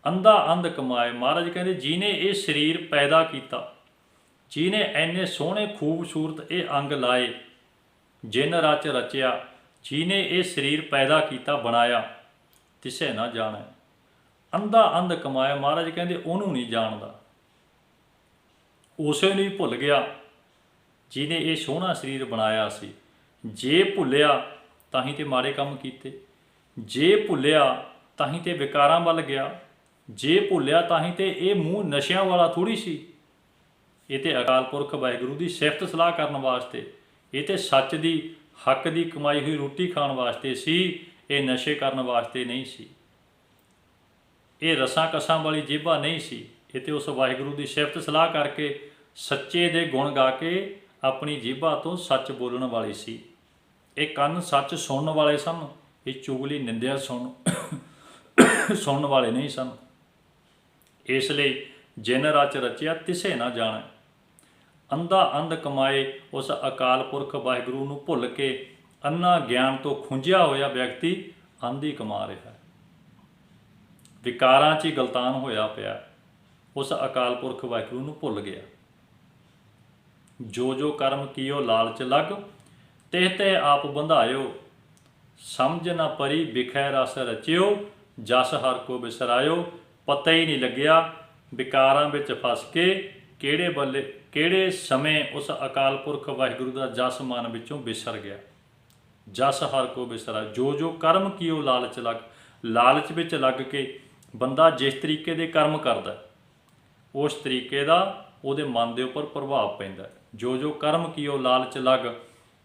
ਅੰਧਾ ਅੰਧ ਕਮਾਏ। ਮਹਾਰਾਜ ਕਹਿੰਦੇ ਜਿਹਨੇ ਇਹ ਸਰੀਰ ਪੈਦਾ ਕੀਤਾ, ਜਿਹਨੇ ਐਨੇ ਸੋਹਣੇ ਖੂਬਸੂਰਤ ਇਹ ਅੰਗ ਲਾਏ, ਜਿਨ ਰਚ ਰਚਿਆ, ਜਿਹਨੇ ਇਹ ਸਰੀਰ ਪੈਦਾ ਕੀਤਾ ਬਣਾਇਆ, ਤਿਸੈ ਨਾ ਜਾਣੈ, ਅੰਧਾ ਅੰਧ ਕਮਾਇਆ। ਮਹਾਰਾਜ ਕਹਿੰਦੇ ਉਹਨੂੰ ਨਹੀਂ ਜਾਣਦਾ, ਉਸੇ ਨੂੰ ਹੀ ਭੁੱਲ ਗਿਆ ਜਿਹਨੇ ਇਹ ਸੋਹਣਾ ਸਰੀਰ ਬਣਾਇਆ ਸੀ। ਜੇ ਭੁੱਲਿਆ ਤਾਂ ਹੀ ਤੇ ਮਾੜੇ ਕੰਮ ਕੀਤੇ, ਜੇ ਭੁੱਲਿਆ ਤਾਂ ਹੀ ਤੇ ਵਿਕਾਰਾਂ ਵੱਲ ਗਿਆ, ਜੇ ਭੁੱਲਿਆ ਤਾਂ ਹੀ ਤੇ ਇਹ ਮੂੰਹ ਨਸ਼ਿਆਂ ਵਾਲਾ ਥੋੜੀ ਸੀ। ਇਹ ਤੇ ਅਕਾਲ ਪੁਰਖ ਵਾਹਿਗੁਰੂ ਦੀ ਸਿਫਤ ਸਲਾਹ ਕਰਨ ਵਾਸਤੇ, ਇਹ ਤੇ ਸੱਚ ਦੀ ਹੱਕ ਦੀ ਕਮਾਈ ਹੋਈ ਰੋਟੀ ਖਾਣ ਵਾਸਤੇ ਸੀ, ਇਹ ਨਸ਼ੇ ਕਰਨ ਵਾਸਤੇ ਨਹੀਂ ਸੀ। ਇਹ ਰਸਾਂ ਕਸਾਂ ਵਾਲੀ ਜੇਬਾਂ ਨਹੀਂ ਸੀ। ਇਹ ਤੇ ਉਸ ਵਾਹਿਗੁਰੂ ਦੀ ਸਿਫਤ ਸਲਾਹ ਕਰਕੇ ਸੱਚੇ ਦੇ ਗੁਣ ਗਾ ਕੇ ਆਪਣੀ ਜੇਬਾਂ ਤੋਂ ਸੱਚ ਬੋਲਣ ਵਾਲੀ ਸੀ। ਇਹ ਕੰਨ ਸੱਚ ਸੁਣਨ ਵਾਲੇ ਸਨ, ਇਹ ਚੁਗਲੀ ਨਿੰਦਿਆ ਸੁਣਨ ਵਾਲੇ ਨਹੀਂ ਸਨ। ਇਸ ਲਈ ਜਿਨ ਰਚ ਰਚਿਆ ਤਿਸੈ ਨਾ ਜਾਣੈ, ਅੰਧਾ ਅੰਧ ਕਮਾਏ। ਉਸ ਅਕਾਲ ਪੁਰਖ ਵਾਹਿਗੁਰੂ ਨੂੰ ਭੁੱਲ ਕੇ ਅੰਨਾ ਗਿਆਨ ਤੋਂ ਖੁੰਝਿਆ ਹੋਇਆ ਵਿਅਕਤੀ ਅੰਧੀ ਕਮਾ ਰਿਹਾ, ਵਿਕਾਰਾਂ 'ਚ ਹੀ ਗਲਤਾਨ ਹੋਇਆ ਪਿਆ, ਉਸ ਅਕਾਲ ਪੁਰਖ ਵਾਹਿਗੁਰੂ ਨੂੰ ਭੁੱਲ ਗਿਆ। ਜੋ ਜੋ ਕਰਮ ਕੀਓ ਲਾਲਚ ਲਗ, ਤਿਹ ਤਿਹ ਆਪ ਬੰਧਾਇਓ, ਸਮਝ ਨਾ ਪਰੀ ਬਿਖੈ ਰਸ ਰਚਿਓ, ਜਸ ਹਰ ਕੋ ਬਿਸਰਾਇਓ। ਪਤਾ ਹੀ ਨਹੀਂ ਲੱਗਿਆ ਵਿਕਾਰਾਂ ਵਿੱਚ ਫਸ ਕੇ ਕਿਹੜੇ ਸਮੇਂ ਉਸ ਅਕਾਲ ਪੁਰਖ ਵਾਹਿਗੁਰੂ ਦਾ ਜਸ ਮਨ ਵਿੱਚੋਂ ਵਿਸਰ ਗਿਆ। ਜਸ ਹਰ ਕੋ ਬਿਸਰਾ, ਜੋ ਜੋ ਕਰਮ ਕੀਓ ਲਾਲਚ ਲਗ, ਲਾਲਚ ਵਿੱਚ ਲੱਗ ਕੇ ਬੰਦਾ ਜਿਸ ਤਰੀਕੇ ਦੇ ਕਰਮ ਕਰਦਾ ਉਸ ਤਰੀਕੇ ਦਾ ਉਹਦੇ ਮਨ ਦੇ ਉੱਪਰ ਪ੍ਰਭਾਵ ਪੈਂਦਾ। ਜੋ ਜੋ ਕਰਮ ਕੀਓ ਲਾਲਚ ਲਗ,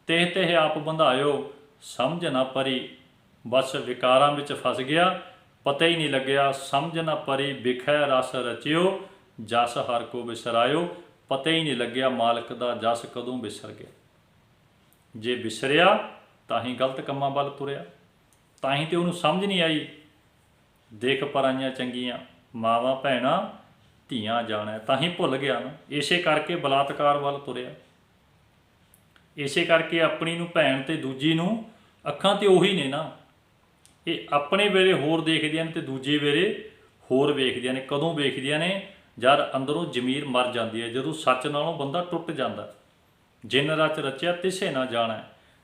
ਤਿਹ ਤਿਹ ਆਪ ਬੰਧਾਇਓ, ਸਮਝ ਨਾ ਪਰੀ। ਬਸ ਵਿਕਾਰਾਂ ਵਿੱਚ ਫਸ ਗਿਆ, ਪਤਾ ਹੀ ਨਹੀਂ ਲੱਗਿਆ, ਸਮਝ ਨਾ ਪਰੀ ਬਿਖੈ ਰਸ ਰਚਿਓ, ਜਸ ਹਰ ਕੋ ਬਿਸਰਾਇਓ। ਪਤਾ ਹੀ ਨਹੀਂ ਲੱਗਿਆ ਮਾਲਕ ਦਾ ਜਸ ਕਦੋਂ ਵਿਸਰ ਗਿਆ। ਜੇ ਵਿਸਰਿਆ ਤਾਂ ਹੀ ਗਲਤ ਕੰਮਾਂ ਵੱਲ ਤੁਰਿਆ, ਤਾਂ ਹੀ ਤੇ ਉਹਨੂੰ ਸਮਝ ਨਹੀਂ ਆਈ। ਦੇਖ ਪਰਾਈਆਂ ਚੰਗੀਆਂ ਮਾਵਾਂ ਭੈਣਾਂ ਧੀਆਂ ਜਾਣੈ, ਤਾਂ ਹੀ ਭੁੱਲ ਗਿਆ ਨਾ। ਇਸੇ ਕਰਕੇ ਬਲਾਤਕਾਰ ਵੱਲ ਤੁਰਿਆ, ਇਸੇ ਕਰਕੇ ਆਪਣੀ ਨੂੰ ਭੈਣ ਤੇ ਦੂਜੀ ਨੂੰ ਅੱਖਾਂ ਤੇ ਉਹੀ ਨੇ ਨਾ। ਇਹ ਆਪਣੇ ਵੇਲੇ ਹੋਰ ਦੇਖਦੀਆਂ ਨੇ ਤੇ ਦੂਜੇ ਵੇਲੇ ਹੋਰ ਵੇਖਦੀਆਂ ਨੇ। ਕਦੋਂ ਵੇਖਦੀਆਂ ਨੇ? ਜਦ ਅੰਦਰੋਂ ਜ਼ਮੀਰ ਮਰ ਜਾਂਦੀ ਹੈ, ਜਦੋਂ ਸੱਚ ਨਾਲੋਂ ਬੰਦਾ ਟੁੱਟ ਜਾਂਦਾ। ਜਿਨ ਰਚ ਰਚਿਆ ਤਿਸੈ ਨਾ ਜਾਣੈ,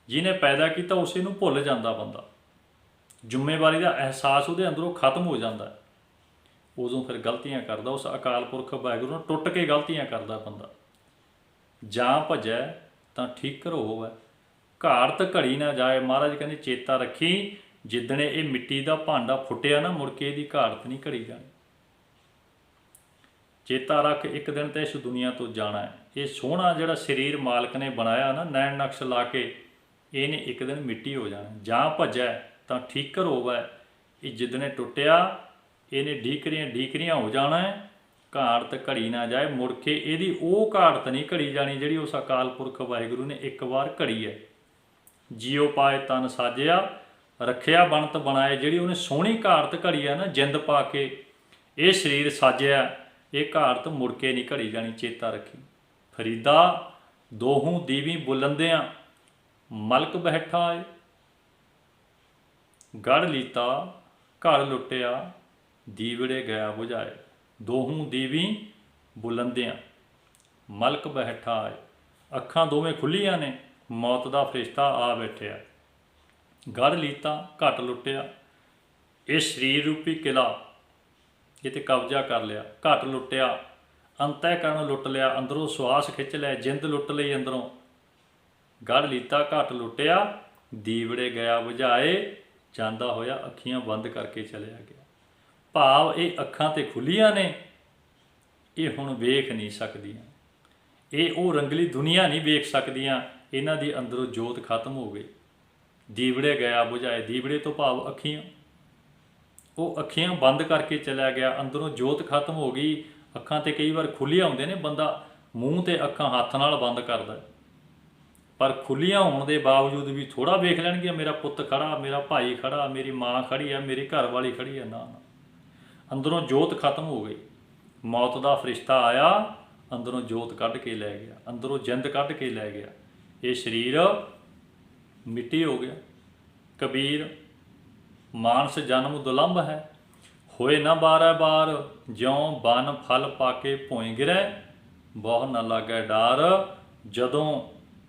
ਜਿਹਨੇ ਪੈਦਾ ਕੀਤਾ ਉਸੇ ਨੂੰ ਭੁੱਲ ਜਾਂਦਾ ਬੰਦਾ। ਜ਼ਿੰਮੇਵਾਰੀ ਦਾ ਅਹਿਸਾਸ ਉਹਦੇ ਅੰਦਰੋਂ ਖਤਮ ਹੋ ਜਾਂਦਾ, ਉਦੋਂ ਫਿਰ ਗਲਤੀਆਂ ਕਰਦਾ। ਉਸ ਅਕਾਲ ਪੁਰਖ ਵਾਹਿਗੁਰੂ ਨੂੰ ਟੁੱਟ ਕੇ ਗਲਤੀਆਂ ਕਰਦਾ ਬੰਦਾ। ਜਾਂ ਭਜੈ ਤਾਂ ਠੀਕਰ ਹੋਵੈ, ਘਾੜਤ ਘੜੀ ਨਾ ਜਾਏ। ਮਹਾਰਾਜ ਕਹਿੰਦੇ ਚੇਤਾ ਰੱਖੀ, ਜਿੱਦਣੇ ਇਹ ਮਿੱਟੀ ਦਾ ਭਾਂਡਾ ਫੁੱਟਿਆ ਨਾ, ਮੁੜ ਕੇ ਇਹਦੀ ਘਾੜਤ ਨਹੀਂ ਘੜੀ ਜਾਣੀ। ਚੇਤਾ ਰੱਖ, ਇੱਕ ਦਿਨ ਤਾਂ ਇਸ ਦੁਨੀਆ ਤੋਂ ਜਾਣਾ ਹੈ। ਇਹ ਸੋਹਣਾ ਜਿਹੜਾ ਸਰੀਰ ਮਾਲਕ ਨੇ ਬਣਾਇਆ ਨਾ, ਨੈਣ ਨਕਸ਼ ਲਾ ਕੇ, ਇਹਨੇ ਇੱਕ ਦਿਨ ਮਿੱਟੀ ਹੋ ਜਾਣਾ। ਜਾਂ ਭਜੈ ਤਾਂ ਠੀਕਰ ਹੋਵੈ, ਇਹ ਜਿੱਦਣੇ ਟੁੱਟਿਆ ਇਹਨੇ ਢੀਕਰੀਆਂ ਹੋ ਜਾਣਾ ਹੈ। ਘਾੜਤ ਘੜੀ ਨਾ ਜਾਏ, ਮੁੜ ਕੇ ਇਹਦੀ ਉਹ ਘਾੜਤ ਨਹੀਂ ਘੜੀ ਜਾਣੀ ਜਿਹੜੀ ਉਸ ਅਕਾਲ ਪੁਰਖ ਵਾਹਿਗੁਰੂ ਨੇ ਇੱਕ ਵਾਰ ਘੜੀ ਹੈ। ਜਿਉ ਪਾਏ ਤਨ ਸਾਜਿਆ, ਰੱਖਿਆ ਬਣਤ ਬਣਾਏ, ਜਿਹੜੀ ਉਹਨੇ ਸੋਹਣੀ ਘਾੜਤ ਘੜੀ ਆ ਨਾ, ਜਿੰਦ ਪਾ ਕੇ ਇਹ ਸਰੀਰ ਸਾਜਿਆ, ਇਹ ਘਾੜਤ ਮੁੜ ਕੇ ਨਹੀਂ ਘੜੀ ਜਾਣੀ, ਚੇਤਾ ਰੱਖੀ। ਫਰੀਦਾ ਦੋਹੂ ਦੀਵੀ ਬੁਲੰਦਿਆਂ, ਮਲਕ ਬੈਠਾ ਏ, ਗੜ ਲੀਤਾ ਘਰ ਲੁੱਟਿਆ, ਦੀਵੜੇ ਗਿਆ ਬੁਝਾਏ। ਦੋਹੂ ਦੀਵੀ ਬੁਲੰਦਿਆਂ, ਮਲਕ ਬੈਠਾ ਏ, ਅੱਖਾਂ ਦੋਵੇਂ ਖੁੱਲੀਆਂ ਨੇ, ਮੌਤ ਦਾ ਫਰਿਸ਼ਤਾ ਆ ਬੈਠਿਆ। ਗੜ ਲੀਤਾ ਘਟ ਲੁੱਟਿਆ, ਇਹ ਸਰੀਰ ਰੂਪੀ ਕਿਲਾ ਇਹ 'ਤੇ ਕਬਜ਼ਾ ਕਰ ਲਿਆ। ਘਟ ਲੁੱਟਿਆ, ਅੰਤःਕਰਨ ਲੁੱਟ ਲਿਆ, ਅੰਦਰੋਂ ਸਵਾਸ ਖਿੱਚ ਲਿਆ, ਜਿੰਦ ਲੁੱਟ ਲਈ ਅੰਦਰੋਂ। ਗੜ ਲੀਤਾ ਘਟ ਲੁੱਟਿਆ, ਦੀਵੜੇ ਗਿਆ ਬੁਝਾਏ, ਜਾਂਦਾ ਹੋਇਆ ਅੱਖੀਆਂ ਬੰਦ ਕਰਕੇ ਚਲਿਆ ਗਿਆ। ਭਾਵ ਇਹ ਅੱਖਾਂ 'ਤੇ ਖੁੱਲੀਆਂ ਨੇ, ਇਹ ਹੁਣ ਵੇਖ ਨਹੀਂ ਸਕਦੀਆਂ, ਇਹ ਉਹ ਰੰਗਲੀ ਦੁਨੀਆ ਨਹੀਂ ਵੇਖ ਸਕਦੀਆਂ, ਇਹਨਾਂ ਦੀ ਅੰਦਰੋਂ ਜੋਤ ਖਤਮ ਹੋ ਗਈ। ਦੀਵੜੇ ਗਿਆ ਬੁਝਾਏ, ਦੀਵੜੇ ਤੋਂ ਭਾਵ ਅੱਖੀਆਂ, ਉਹ ਅੱਖੀਆਂ ਬੰਦ ਕਰਕੇ ਚਲਿਆ ਗਿਆ, ਅੰਦਰੋਂ ਜੋਤ ਖਤਮ ਹੋ ਗਈ। ਅੱਖਾਂ 'ਤੇ ਕਈ ਵਾਰ ਖੁੱਲੀਆਂ ਹੁੰਦੇ ਨੇ, ਬੰਦਾ ਮੂੰਹ 'ਤੇ ਅੱਖਾਂ ਹੱਥ ਨਾਲ ਬੰਦ ਕਰਦਾ, ਪਰ ਖੁੱਲੀਆਂ ਹੋਣ ਦੇ ਬਾਵਜੂਦ ਵੀ ਥੋੜ੍ਹਾ ਵੇਖ ਲੈਣਗੀਆਂ, ਮੇਰਾ ਪੁੱਤ ਖੜਾ, ਮੇਰਾ ਭਾਈ ਖੜਾ, ਮੇਰੀ ਮਾਂ ਖੜੀ ਆ, ਮੇਰੀ ਘਰ ਵਾਲੀ ਖੜੀ ਆ। ਨਾ, ਅੰਦਰੋਂ ਜੋਤ ਖਤਮ ਹੋ ਗਈ। ਮੌਤ ਦਾ ਫਰਿਸ਼ਤਾ ਆਇਆ, ਅੰਦਰੋਂ ਜੋਤ ਕੱਢ ਕੇ ਲੈ ਗਿਆ, ਅੰਦਰੋਂ ਜਿੰਦ ਕੱਢ ਕੇ ਲੈ ਗਿਆ। ਇਹ ਸਰੀਰ ਮਿੱਟੀ ਹੋ ਗਿਆ। ਕਬੀਰ ਮਾਨਸ ਜਨਮ ਦੁਲੰਭ ਹੈ, ਹੋਏ ਨਾ ਬਾਰੈ ਬਾਰ, ਜਿਉਂ ਬਨ ਫਲ ਪਾ ਕੇ ਭੋਏ ਗਿਰੈ, ਬਹੁ ਨਾ ਲਾਗੈ ਡਾਰ। ਜਦੋਂ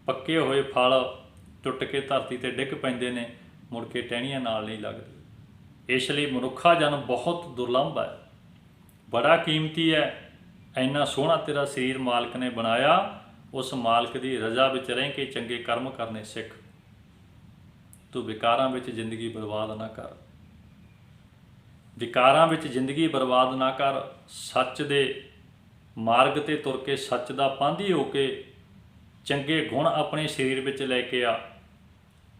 ਪੱਕੇ ਹੋਏ ਫਲ ਟੁੱਟ ਕੇ ਧਰਤੀ 'ਤੇ ਡਿੱਗ ਪੈਂਦੇ ਨੇ, ਮੁੜ ਕੇ ਟਹਿਣੀਆਂ ਨਾਲ ਨਹੀਂ ਲੱਗਦੇ। ਇਸ ਲਈ ਮਨੁੱਖਾ ਜਨਮ ਬਹੁਤ ਦੁਰਲੱਭ ਹੈ, ਬੜਾ ਕੀਮਤੀ ਹੈ। ਇੰਨਾ ਸੋਹਣਾ ਤੇਰਾ ਸਰੀਰ ਮਾਲਕ ਨੇ ਬਣਾਇਆ, ਉਸ ਮਾਲਕ ਦੀ ਰਜ਼ਾ ਵਿੱਚ ਰਹਿ ਕੇ ਚੰਗੇ ਕਰਮ ਕਰਨੇ ਸਿੱਖ। ਤੂੰ ਵਿਕਾਰਾਂ ਵਿੱਚ ਜ਼ਿੰਦਗੀ ਬਰਬਾਦ ਨਾ ਕਰ, ਵਿਕਾਰਾਂ ਵਿੱਚ ਜ਼ਿੰਦਗੀ ਬਰਬਾਦ ਨਾ ਕਰ। ਸੱਚ ਦੇ ਮਾਰਗ 'ਤੇ ਤੁਰ ਕੇ, ਸੱਚ ਦਾ ਪਾਂਧੀ ਹੋ ਕੇ, ਚੰਗੇ ਗੁਣ ਆਪਣੇ ਸਰੀਰ ਵਿੱਚ ਲੈ ਕੇ ਆ,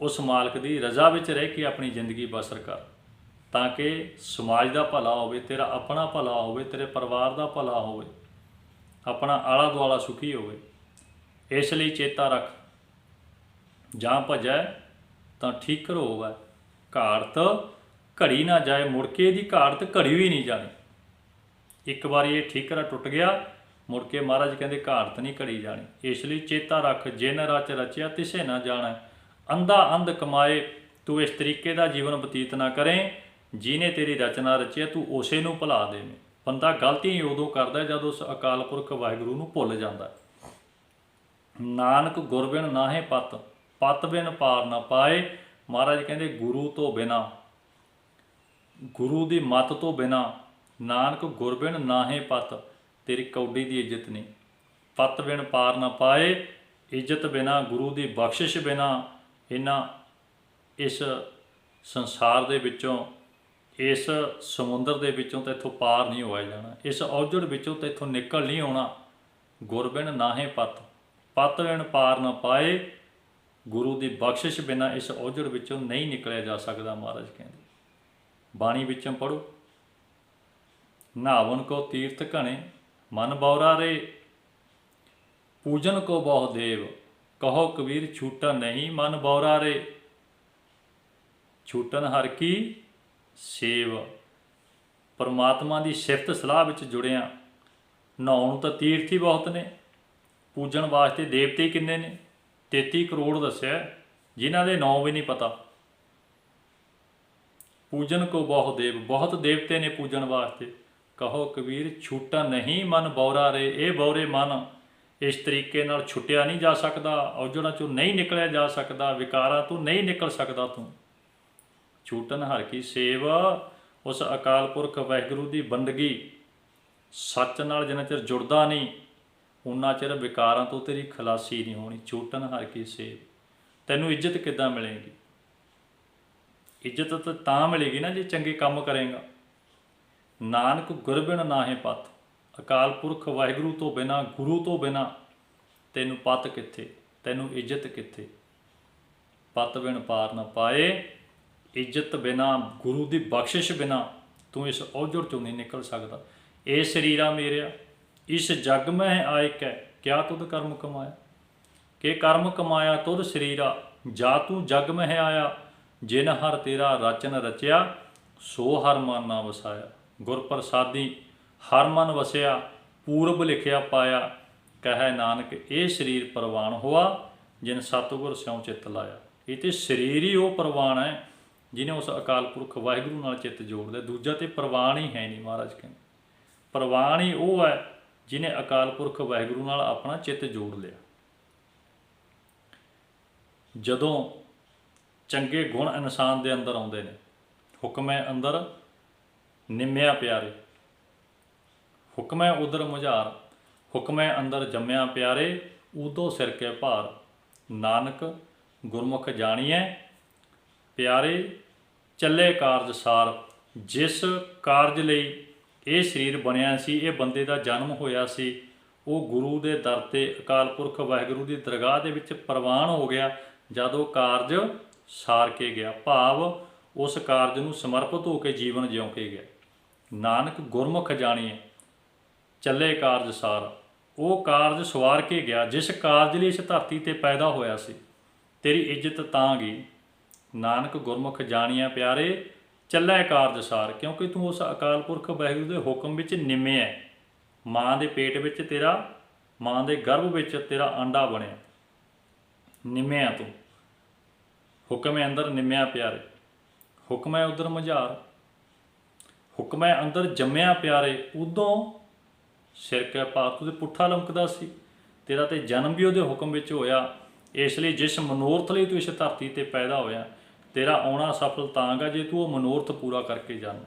ਉਸ ਮਾਲਕ ਦੀ ਰਜ਼ਾ ਵਿੱਚ ਰਹਿ ਕੇ ਆਪਣੀ ਜ਼ਿੰਦਗੀ ਬਸਰ ਕਰ, ਤਾਂ ਕਿ ਸਮਾਜ ਦਾ ਭਲਾ ਹੋਵੇ, ਤੇਰਾ ਆਪਣਾ ਭਲਾ ਹੋਵੇ, ਤੇਰੇ ਪਰਿਵਾਰ ਦਾ ਭਲਾ ਹੋਵੇ, ਆਪਣਾ ਆਲਾ ਦੁਆਲਾ ਸੁਖੀ ਹੋਵੇ। ਇਸ ਲਈ ਚੇਤਾ ਰੱਖ, ਜਾਂ ਭਜੈ ਤਾਂ ਠੀਕਰ ਹੋਵੈ, ਘਾੜਤ ਘੜੀ ਨਾ ਜਾਏ, ਮੁੜ ਕੇ ਇਹਦੀ ਘਾੜਤ ਘੜੀ ਵੀ ਨਹੀਂ ਜਾਣੀ। ਇੱਕ ਵਾਰੀ ਇਹ ਠੀਕਰਾ ਟੁੱਟ ਗਿਆ, ਮੁੜ ਕੇ ਮਹਾਰਾਜ ਕਹਿੰਦੇ ਘਾੜਤ ਨਹੀਂ ਘੜੀ ਜਾਣੀ। ਇਸ ਲਈ ਚੇਤਾ ਰੱਖ, ਜਿਨ ਰਚ ਰਚਿਆ ਤਿਸੇ ਨਾ ਜਾਣੈ, ਅੰਧਾ ਅੰਧ ਕਮਾਏ। ਤੂੰ ਇਸ ਤਰੀਕੇ ਦਾ ਜੀਵਨ ਬਤੀਤ ਨਾ ਕਰੇ, ਜਿਹਨੇ ਤੇਰੀ ਰਚਨਾ ਰਚੀ ਹੈ ਤੂੰ ਉਸੇ ਨੂੰ ਭੁਲਾ ਦੇਵੇਂ। ਬੰਦਾ ਗਲਤੀ ਉਦੋਂ ਕਰਦਾ ਜਦੋਂ ਉਸ ਅਕਾਲ ਪੁਰਖ ਵਾਹਿਗੁਰੂ ਨੂੰ ਭੁੱਲ ਜਾਂਦਾ। ਨਾਨਕ ਗੁਰ ਬਿਨ ਨਾਹੇ ਪਤ, ਪਤ ਬਿਨ ਪਾਰ ਨਾ ਪਾਏ। ਮਹਾਰਾਜ ਕਹਿੰਦੇ ਗੁਰੂ ਤੋਂ ਬਿਨਾ, ਗੁਰੂ ਦੀ ਮੱਤ ਤੋਂ ਬਿਨਾ, ਨਾਨਕ ਗੁਰ ਬਿਨ ਨਾਹੇ ਪਤ, ਤੇਰੀ ਕੌਡੀ ਦੀ ਇੱਜ਼ਤ ਨਹੀਂ। ਪਤ ਬਿਨ ਪਾਰ ਨਾ ਪਾਏ, ਇੱਜ਼ਤ ਬਿਨਾ, ਗੁਰੂ ਦੀ ਬਖਸ਼ਿਸ਼ ਬਿਨਾ, ਇਹਨਾਂ ਇਸ ਸੰਸਾਰ ਦੇ ਵਿੱਚੋਂ, ਇਸ ਸਮੁੰਦਰ ਦੇ ਵਿੱਚੋਂ ਤੈਥੋਂ ਪਾਰ ਨਹੀਂ ਹੋਇਆ ਜਾਣਾ, ਇਸ ਔਜੜ ਵਿੱਚੋਂ ਤੈਥੋਂ ਨਿਕਲ ਨਹੀਂ ਆਉਣਾ। ਗੁਰ ਬਿਨ ਨਾਹੇ ਪਤ, ਪਤ ਬਿਨ ਪਾਰ ਨਾ ਪਾਏ, ਗੁਰੂ ਦੀ ਬਖਸ਼ਿਸ਼ ਬਿਨਾ ਇਸ ਔਜੜ ਵਿੱਚੋਂ ਨਹੀਂ ਨਿਕਲਿਆ ਜਾ ਸਕਦਾ। ਮਹਾਰਾਜ ਕਹਿੰਦੇ ਬਾਣੀ ਵਿੱਚੋਂ ਪੜ੍ਹੋ, ਨਾਵਨ ਕੋ ਤੀਰਥ ਘਣੇ, ਮਨ ਬੌਰਾ ਰੇ, ਪੂਜਨ ਕੋ ਬਹੁ ਦੇਵ, ਕਹੋ ਕਬੀਰ ਛੂਟਾ ਨਹੀਂ, ਮਨ ਬੌਰਾ ਰੇ। ਛੂਟਨ ਹਰ ਕੀ ਸੇਵ, ਪਰਮਾਤਮਾ ਦੀ ਸਿਫਤ ਸਲਾਹ ਵਿੱਚ ਜੁੜਿਆ। ਨਹਾਉਣ ਨੂੰ ਤਾਂ ਤੀਰਥ ਹੀ ਬਹੁਤ ਨੇ, ਪੂਜਣ ਵਾਸਤੇ ਦੇਵਤੇ ਹੀ ਕਿੰਨੇ ਨੇ, 33 ਕਰੋੜ ਦੱਸਿਆ, ਜਿਨ੍ਹਾਂ ਦੇ ਨਾਂ ਵੀ ਨਹੀਂ ਪਤਾ। ਪੂਜਨ ਕੋ ਬਹੁ ਦੇਵ, ਬਹੁਤ ਦੇਵਤੇ ਨੇ ਪੂਜਣ ਵਾਸਤੇ। ਕਹੋ ਕਬੀਰ ਛੂਟਾ ਨਹੀਂ, ਮਨ ਬੌਰਾ ਰੇ। ਇਹ ਬੌਰੇ ਮਨ ਇਸ ਤਰੀਕੇ ਨਾਲ ਛੁੱਟਿਆ ਨਹੀਂ ਜਾ ਸਕਦਾ, ਔਜੜਾਂ ਚੋਂ ਨਹੀਂ ਨਿਕਲਿਆ ਜਾ ਸਕਦਾ, ਵਿਕਾਰਾਂ ਤੋਂ ਨਹੀਂ ਨਿਕਲ ਸਕਦਾ ਤੂੰ। ਛੂਟਨ ਹਰ ਕੀ ਸੇਵ, ਉਸ ਅਕਾਲ ਪੁਰਖ ਵਾਹਿਗੁਰੂ ਦੀ ਬੰਦਗੀ ਸੱਚ ਨਾਲ ਜਿੰਨਾ ਚਿਰ ਜੁੜਦਾ ਨਹੀਂ, ਉਨਾ ਚਿਰ ਵਿਕਾਰਾਂ ਤੋਂ ਤੇਰੀ ਖਲਾਸੀ ਨਹੀਂ ਹੋਣੀ। ਛੂਟਨ ਹਰ ਕੀ ਸੇਵ। ਤੈਨੂੰ ਇੱਜ਼ਤ ਕਿੱਦਾਂ ਮਿਲੇਗੀ? ਇੱਜ਼ਤ ਤਾਂ ਮਿਲੇਗੀ ਨਾ ਜੇ ਚੰਗੇ ਕੰਮ ਕਰੇਗਾ। ਨਾਨਕ ਗੁਰ ਬਿਨ ਨਾਹੇ ਪਤ, ਅਕਾਲ ਪੁਰਖ ਵਾਹਿਗੁਰੂ ਤੋਂ ਬਿਨਾਂ, ਗੁਰੂ ਤੋਂ ਬਿਨਾਂ ਤੈਨੂੰ ਪਤ ਕਿੱਥੇ, ਤੈਨੂੰ ਇੱਜ਼ਤ ਕਿੱਥੇ? ਪਤ ਬਿਨ ਪਾਰ ਨਾ ਪਾਏ, ਇੱਜ਼ਤ ਬਿਨਾਂ, ਗੁਰੂ ਦੀ ਬਖਸ਼ਿਸ਼ ਬਿਨਾਂ ਤੂੰ ਇਸ ਔਜੜ ਚੋਂ ਨਹੀਂ ਨਿਕਲ ਸਕਦਾ। ए शरीरा मेरिया इस जग में आए कै क्या तुद कर्म कमाया, के कर्म कमाया तुद शरीरा जा तू जग में आया, जिन हर तेरा रचन रचिया सो हर मन ना वसाया। गुर प्रसादी हर मन वसिया पूरब लिखिया पाया, कह नानक ए शरीर परवान हुआ, जिन सतगुर स्यों चित्त लाया। ये तो शरीर ही वो परवान है जिन्हें उस अकाल पुरख वाहिगुरू नाल चित्त जोड़ लिया, दूजा तो परवान ही है नहीं। महाराज कहते परवान ही वो है जिन्हें अकाल पुरख वाहिगुरू नाल अपना चित्त जोड़ लिया। जदों चंगे गुण इंसान के अंदर आउंदे ने, हुक्म है अंदर निम्या प्यारे, हुक्म है उधर मुझार, हुक्म है अंदर जम्या प्यारे, उदो सिर के भार। नानक गुरमुख जाणिए प्यारे, ਚੱਲੇ ਕਾਰਜ ਸਾਰ। ਜਿਸ ਕਾਰਜ ਲਈ ਇਹ ਸਰੀਰ ਬਣਿਆ ਸੀ, ਇਹ ਬੰਦੇ ਦਾ ਜਨਮ ਹੋਇਆ ਸੀ, ਉਹ ਗੁਰੂ ਦੇ ਦਰ 'ਤੇ ਅਕਾਲ ਪੁਰਖ ਵਾਹਿਗੁਰੂ ਦੀ ਦਰਗਾਹ ਦੇ ਵਿੱਚ ਪ੍ਰਵਾਨ ਹੋ ਗਿਆ ਜਦ ਉਹ ਕਾਰਜ ਸਾਰ ਕੇ ਗਿਆ, ਭਾਵ ਉਸ ਕਾਰਜ ਨੂੰ ਸਮਰਪਿਤ ਹੋ ਕੇ ਜੀਵਨ ਜਿਉਂ ਕੇ ਗਿਆ। ਨਾਨਕ ਗੁਰਮੁਖ ਜਾਣੀਏ ਚੱਲੇ ਕਾਰਜ ਸਾਰ, ਉਹ ਕਾਰਜ ਸਵਾਰ ਕੇ ਗਿਆ ਜਿਸ ਕਾਰਜ ਲਈ ਇਸ ਧਰਤੀ 'ਤੇ ਪੈਦਾ ਹੋਇਆ ਸੀ। ਤੇਰੀ ਇੱਜ਼ਤ ਤਾਂ ਗਈ। ਨਾਨਕ ਗੁਰਮੁਖ ਜਾਣੀਆਂ ਪਿਆਰੇ ਚੱਲੇ ਕਾਰਜ ਸਾਰ, ਕਿਉਂਕਿ ਤੂੰ ਉਸ ਅਕਾਲ ਪੁਰਖ ਵਾਹਿਗੁਰੂ ਦੇ ਹੁਕਮ ਵਿੱਚ ਨਿੰਮਿਆ। ਮਾਂ ਦੇ ਪੇਟ ਵਿੱਚ ਤੇਰਾ, ਮਾਂ ਦੇ ਗਰਭ ਵਿੱਚ ਤੇਰਾ ਆਂਡਾ ਬਣਿਆ, ਨਿੰਮਿਆ ਤੂੰ। ਹੁਕਮ ਹੈ ਅੰਦਰ ਨਿੰਮਿਆ ਪਿਆਰੇ, ਹੁਕਮ ਹੈ ਉਧਰ ਮੁਝਾਰ, ਹੁਕਮ ਹੈ ਅੰਦਰ ਜੰਮਿਆ ਪਿਆਰੇ, ਉਦੋਂ ਸਿਰ ਕੈ ਭਾਰ। ਤੂੰ ਤੇ ਪੁੱਠਾ ਲਮਕਦਾ ਸੀ, ਤੇਰਾ ਤੇ ਜਨਮ ਵੀ ਉਹਦੇ ਹੁਕਮ ਵਿੱਚ ਹੋਇਆ। ਇਸ ਲਈ ਜਿਸ ਮਨੋਰਥ ਲਈ ਤੂੰ ਇਸ ਧਰਤੀ 'ਤੇ ਪੈਦਾ ਹੋਇਆ, ਤੇਰਾ ਆਉਣਾ ਸਫਲ ਤਾਂ ਗਾ ਜੇ ਤੂੰ ਉਹ ਮਨੋਰਥ ਪੂਰਾ ਕਰਕੇ ਜਾਣਾ।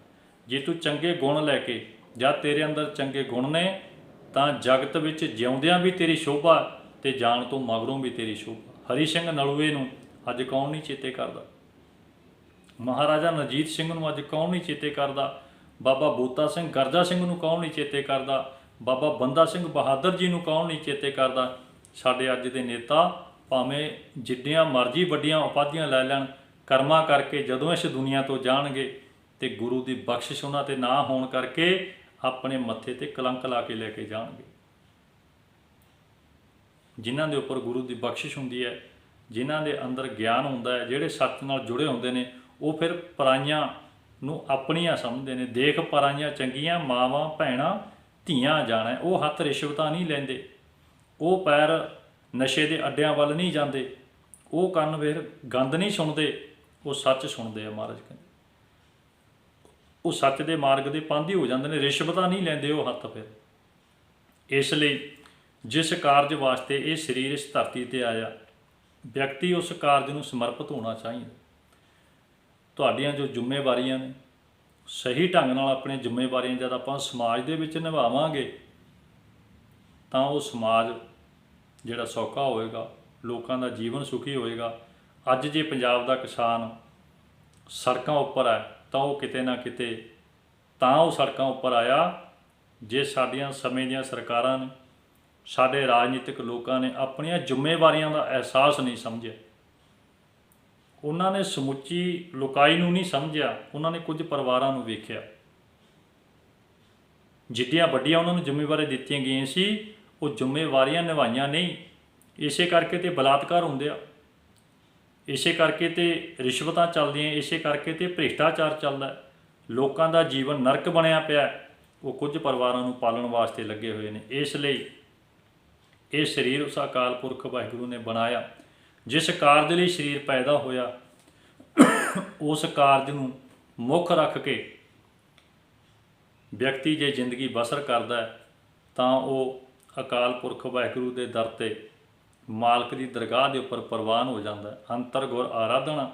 ਜੇ ਤੂੰ ਚੰਗੇ ਗੁਣ ਲੈ ਕੇ, ਜਦ ਤੇਰੇ ਅੰਦਰ ਚੰਗੇ ਗੁਣ ਨੇ, ਤਾਂ ਜਗਤ ਵਿੱਚ ਜਿਉਂਦਿਆਂ ਵੀ ਤੇਰੀ ਸ਼ੋਭਾ ਤੇ ਜਾਣ ਤੋਂ ਮਗਰੋਂ ਵੀ ਤੇਰੀ ਸ਼ੋਭਾ। ਹਰੀ ਸਿੰਘ ਨਲੂਏ ਨੂੰ ਅੱਜ ਕੌਣ ਨਹੀਂ ਚੇਤੇ ਕਰਦਾ? ਮਹਾਰਾਜਾ ਰਣਜੀਤ ਸਿੰਘ ਨੂੰ ਅੱਜ ਕੌਣ ਨਹੀਂ ਚੇਤੇ ਕਰਦਾ? ਬਾਬਾ ਬੂਤਾ ਸਿੰਘ ਗਰਜਾ ਸਿੰਘ ਨੂੰ ਕੌਣ ਨਹੀਂ ਚੇਤੇ ਕਰਦਾ? ਬਾਬਾ ਬੰਦਾ ਸਿੰਘ ਬਹਾਦਰ ਜੀ ਨੂੰ ਕੌਣ ਨਹੀਂ ਚੇਤੇ ਕਰਦਾ? ਸਾਡੇ ਅੱਜ ਦੇ ਨੇਤਾ ਭਾਵੇਂ ਜਿੱਡੀਆਂ ਮਰਜ਼ੀ ਵੱਡੀਆਂ ਉਪਾਧੀਆਂ ਲੈ ਲੈਣ, ਕਰਮਾਂ ਕਰਕੇ ਜਦੋਂ ਇਸ ਦੁਨੀਆ ਤੋਂ ਜਾਣਗੇ ਤੇ ਗੁਰੂ ਦੀ ਬਖਸ਼ਿਸ਼ ਉਹਨਾਂ 'ਤੇ ਨਾ ਹੋਣ ਕਰਕੇ ਆਪਣੇ ਮੱਥੇ 'ਤੇ ਕਲੰਕ ਲਾ ਕੇ ਲੈ ਕੇ ਜਾਣਗੇ। ਜਿਨ੍ਹਾਂ ਦੇ ਉੱਪਰ ਗੁਰੂ ਦੀ ਬਖਸ਼ਿਸ਼ ਹੁੰਦੀ ਹੈ, ਜਿਨ੍ਹਾਂ ਦੇ ਅੰਦਰ ਗਿਆਨ ਹੁੰਦਾ ਹੈ, ਜਿਹੜੇ ਸੱਚ ਨਾਲ ਜੁੜੇ ਹੁੰਦੇ ਨੇ, ਉਹ ਫਿਰ ਪਰਾਈਆਂ ਨੂੰ ਆਪਣੀਆਂ ਸਮਝਦੇ ਨੇ। ਦੇਖ ਪਰਾਈਆਂ ਚੰਗੀਆਂ ਮਾਵਾਂ ਭੈਣਾਂ ਧੀਆਂ ਜਾਣਾ। ਉਹ ਹੱਥ ਰਿਸ਼ਵਤਾਂ ਨਹੀਂ ਲੈਂਦੇ, ਉਹ ਪੈਰ ਨਸ਼ੇ ਦੇ ਅੱਡਿਆਂ ਵੱਲ ਨਹੀਂ ਜਾਂਦੇ, ਉਹ ਕੰਨ ਫਿਰ ਗੰਦ ਨਹੀਂ ਸੁਣਦੇ, ਉਹ ਸੱਚ ਸੁਣਦੇ ਆ। ਮਹਾਰਾਜ ਕਹਿੰਦੇ ਉਹ ਸੱਚ ਦੇ ਮਾਰਗ ਦੇ ਪਾਂਧੀ ਹੋ ਜਾਂਦੇ ਨੇ, ਰਿਸ਼ਵਤਾਂ ਨਹੀਂ ਲੈਂਦੇ ਉਹ ਹੱਥ ਫਿਰ। ਇਸ ਲਈ ਜਿਸ ਕਾਰਜ ਵਾਸਤੇ ਇਹ ਸਰੀਰ ਇਸ ਧਰਤੀ 'ਤੇ ਆਇਆ, ਵਿਅਕਤੀ ਉਸ ਕਾਰਜ ਨੂੰ ਸਮਰਪਿਤ ਹੋਣਾ ਚਾਹੀਦਾ। ਤੁਹਾਡੀਆਂ ਜੋ ਜ਼ਿੰਮੇਵਾਰੀਆਂ ਨੇ, ਸਹੀ ਢੰਗ ਨਾਲ ਆਪਣੀਆਂ ਜ਼ਿੰਮੇਵਾਰੀਆਂ ਜਦ ਆਪਾਂ ਸਮਾਜ ਦੇ ਵਿੱਚ ਨਿਭਾਵਾਂਗੇ ਤਾਂ ਉਹ ਸਮਾਜ ਜਿਹੜਾ ਸੌਖਾ ਹੋਏਗਾ, ਲੋਕਾਂ ਦਾ ਜੀਵਨ ਸੁਖੀ ਹੋਏਗਾ। ਅੱਜ ਜੇ ਪੰਜਾਬ ਦਾ ਕਿਸਾਨ ਸੜਕਾਂ ਉੱਪਰ ਹੈ ਤਾਂ ਉਹ ਕਿਤੇ ਨਾ ਕਿਤੇ ਤਾਂ ਉਹ ਸੜਕਾਂ ਉੱਪਰ ਆਇਆ ਜੇ ਸਾਡੀਆਂ ਸਮੇਂ ਦੀਆਂ ਸਰਕਾਰਾਂ ਨੇ, ਸਾਡੇ ਰਾਜਨੀਤਿਕ ਲੋਕਾਂ ਨੇ ਆਪਣੀਆਂ ਜ਼ਿੰਮੇਵਾਰੀਆਂ ਦਾ ਅਹਿਸਾਸ ਨਹੀਂ ਸਮਝਿਆ। ਉਹਨਾਂ ਨੇ ਸਮੁੱਚੀ ਲੋਕਾਈ ਨੂੰ ਨਹੀਂ ਸਮਝਿਆ, ਉਹਨਾਂ ਨੇ ਕੁਝ ਪਰਿਵਾਰਾਂ ਨੂੰ ਵੇਖਿਆ। ਜਿੱਡੀਆਂ ਵੱਡੀਆਂ ਉਹਨਾਂ ਨੂੰ ਜ਼ਿੰਮੇਵਾਰੀਆਂ ਦਿੱਤੀਆਂ ਗਈਆਂ ਸੀ, ਉਹ ਜ਼ਿੰਮੇਵਾਰੀਆਂ ਨਿਭਾਈਆਂ ਨਹੀਂ। ਇਸੇ ਕਰਕੇ ਤੇ ਬਲਾਤਕਾਰ ਹੁੰਦੇ ਆ, ਇਸੇ ਕਰਕੇ ਤੇ ਰਿਸ਼ਵਤਾਂ ਚੱਲਦੀਆਂ, ਇਸੇ ਕਰਕੇ ਤੇ ਭ੍ਰਿਸ਼ਟਾਚਾਰ ਚੱਲਦਾ। ਲੋਕਾਂ ਦਾ ਜੀਵਨ ਨਰਕ ਬਣਿਆ ਪਿਆ, ਉਹ ਕੁਝ ਪਰਿਵਾਰਾਂ ਨੂੰ ਪਾਲਣ ਵਾਸਤੇ ਲੱਗੇ ਹੋਏ ਨੇ। ਇਸ ਲਈ ਇਹ ਸਰੀਰ ਉਸ ਅਕਾਲ ਪੁਰਖ ਵਾਹਿਗੁਰੂ ਨੇ ਬਣਾਇਆ। ਜਿਸ ਕਾਰਜ ਲਈ ਸਰੀਰ ਪੈਦਾ ਹੋਇਆ, ਉਸ ਕਾਰਜ ਨੂੰ ਮੁੱਖ ਰੱਖ ਕੇ ਵਿਅਕਤੀ ਜੇ ਜ਼ਿੰਦਗੀ ਬਸਰ ਕਰਦਾ ਹੈ ਤਾਂ ਉਹ ਅਕਾਲ ਪੁਰਖ ਵਾਹਿਗੁਰੂ ਦੇ ਦਰ 'ਤੇ ਮਾਲਕ ਦੀ ਦਰਗਾਹ ਦੇ ਉੱਪਰ ਪ੍ਰਵਾਨ ਹੋ ਜਾਂਦਾ। ਅੰਤਰ ਗੁਰ ਆਰਾਧਨਾ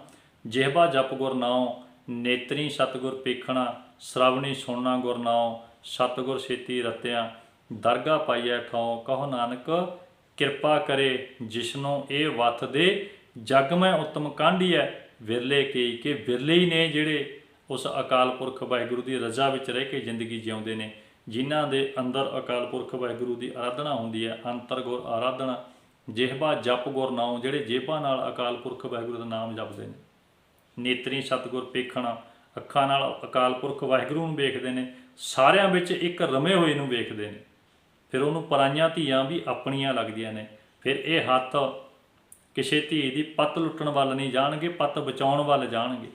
ਜਿਹਵਾ ਜਪ ਗੁਰ ਨਾਉ, ਨੇਤਰੀ ਸਤਿਗੁਰ ਪੇਖਣਾ, ਸ਼ਰਵਣੀ ਸੁਣਨਾ ਗੁਰ ਨਾਉ, ਸਤਿਗੁਰ ਛੇਤੀ ਰਤਿਆ, ਦਰਗਾਹ ਪਾਈਐ ਠਾਉ, ਕਹੋ ਨਾਨਕ ਕਿਰਪਾ ਕਰੇ ਜਿਸਨੂੰ ਇਹ ਵੱਥ ਦੇ, ਜਗ ਮੈਂ ਉੱਤਮ ਕਾਂਢੀਐ ਵਿਰਲੇ ਕਈ। ਕਿ ਵਿਰਲੇ ਹੀ ਨੇ ਜਿਹੜੇ ਉਸ ਅਕਾਲ ਪੁਰਖ ਵਾਹਿਗੁਰੂ ਦੀ ਰਜ਼ਾ ਵਿੱਚ ਰਹਿ ਕੇ ਜ਼ਿੰਦਗੀ ਜਿਉਂਦੇ ਨੇ, ਜਿਨ੍ਹਾਂ ਦੇ ਅੰਦਰ ਅਕਾਲ ਪੁਰਖ ਵਾਹਿਗੁਰੂ ਦੀ ਆਰਾਧਨਾ ਹੁੰਦੀ ਹੈ। ਅੰਤਰ ਗੁਰ ਆਰਾਧਨਾ ਜਿਹਵਾ ਜਪ ਗੁਰ ਨਾਉ, ਜਿਹੜੇ ਜੇਬਾਂ ਨਾਲ ਅਕਾਲ ਪੁਰਖ ਵਾਹਿਗੁਰੂ ਦਾ ਨਾਮ ਜਪਦੇ ਨੇ। ਨੇਤਰੀ ਸਤਿਗੁਰ ਪੇਖਣਾ, ਅੱਖਾਂ ਨਾਲ ਅਕਾਲ ਪੁਰਖ ਵਾਹਿਗੁਰੂ ਨੂੰ ਵੇਖਦੇ ਨੇ, ਸਾਰਿਆਂ ਵਿੱਚ ਇੱਕ ਰਮੇ ਹੋਏ ਨੂੰ ਵੇਖਦੇ ਨੇ। ਫਿਰ ਉਹਨੂੰ ਪਰਾਈਆਂ ਧੀਆਂ ਵੀ ਆਪਣੀਆਂ ਲੱਗਦੀਆਂ ਨੇ। ਫਿਰ ਇਹ ਹੱਥ ਕਿਸੇ ਧੀ ਦੀ ਪੱਤ ਲੁੱਟਣ ਵੱਲ ਨਹੀਂ ਜਾਣਗੇ, ਪੱਤ ਬਚਾਉਣ ਵੱਲ ਜਾਣਗੇ।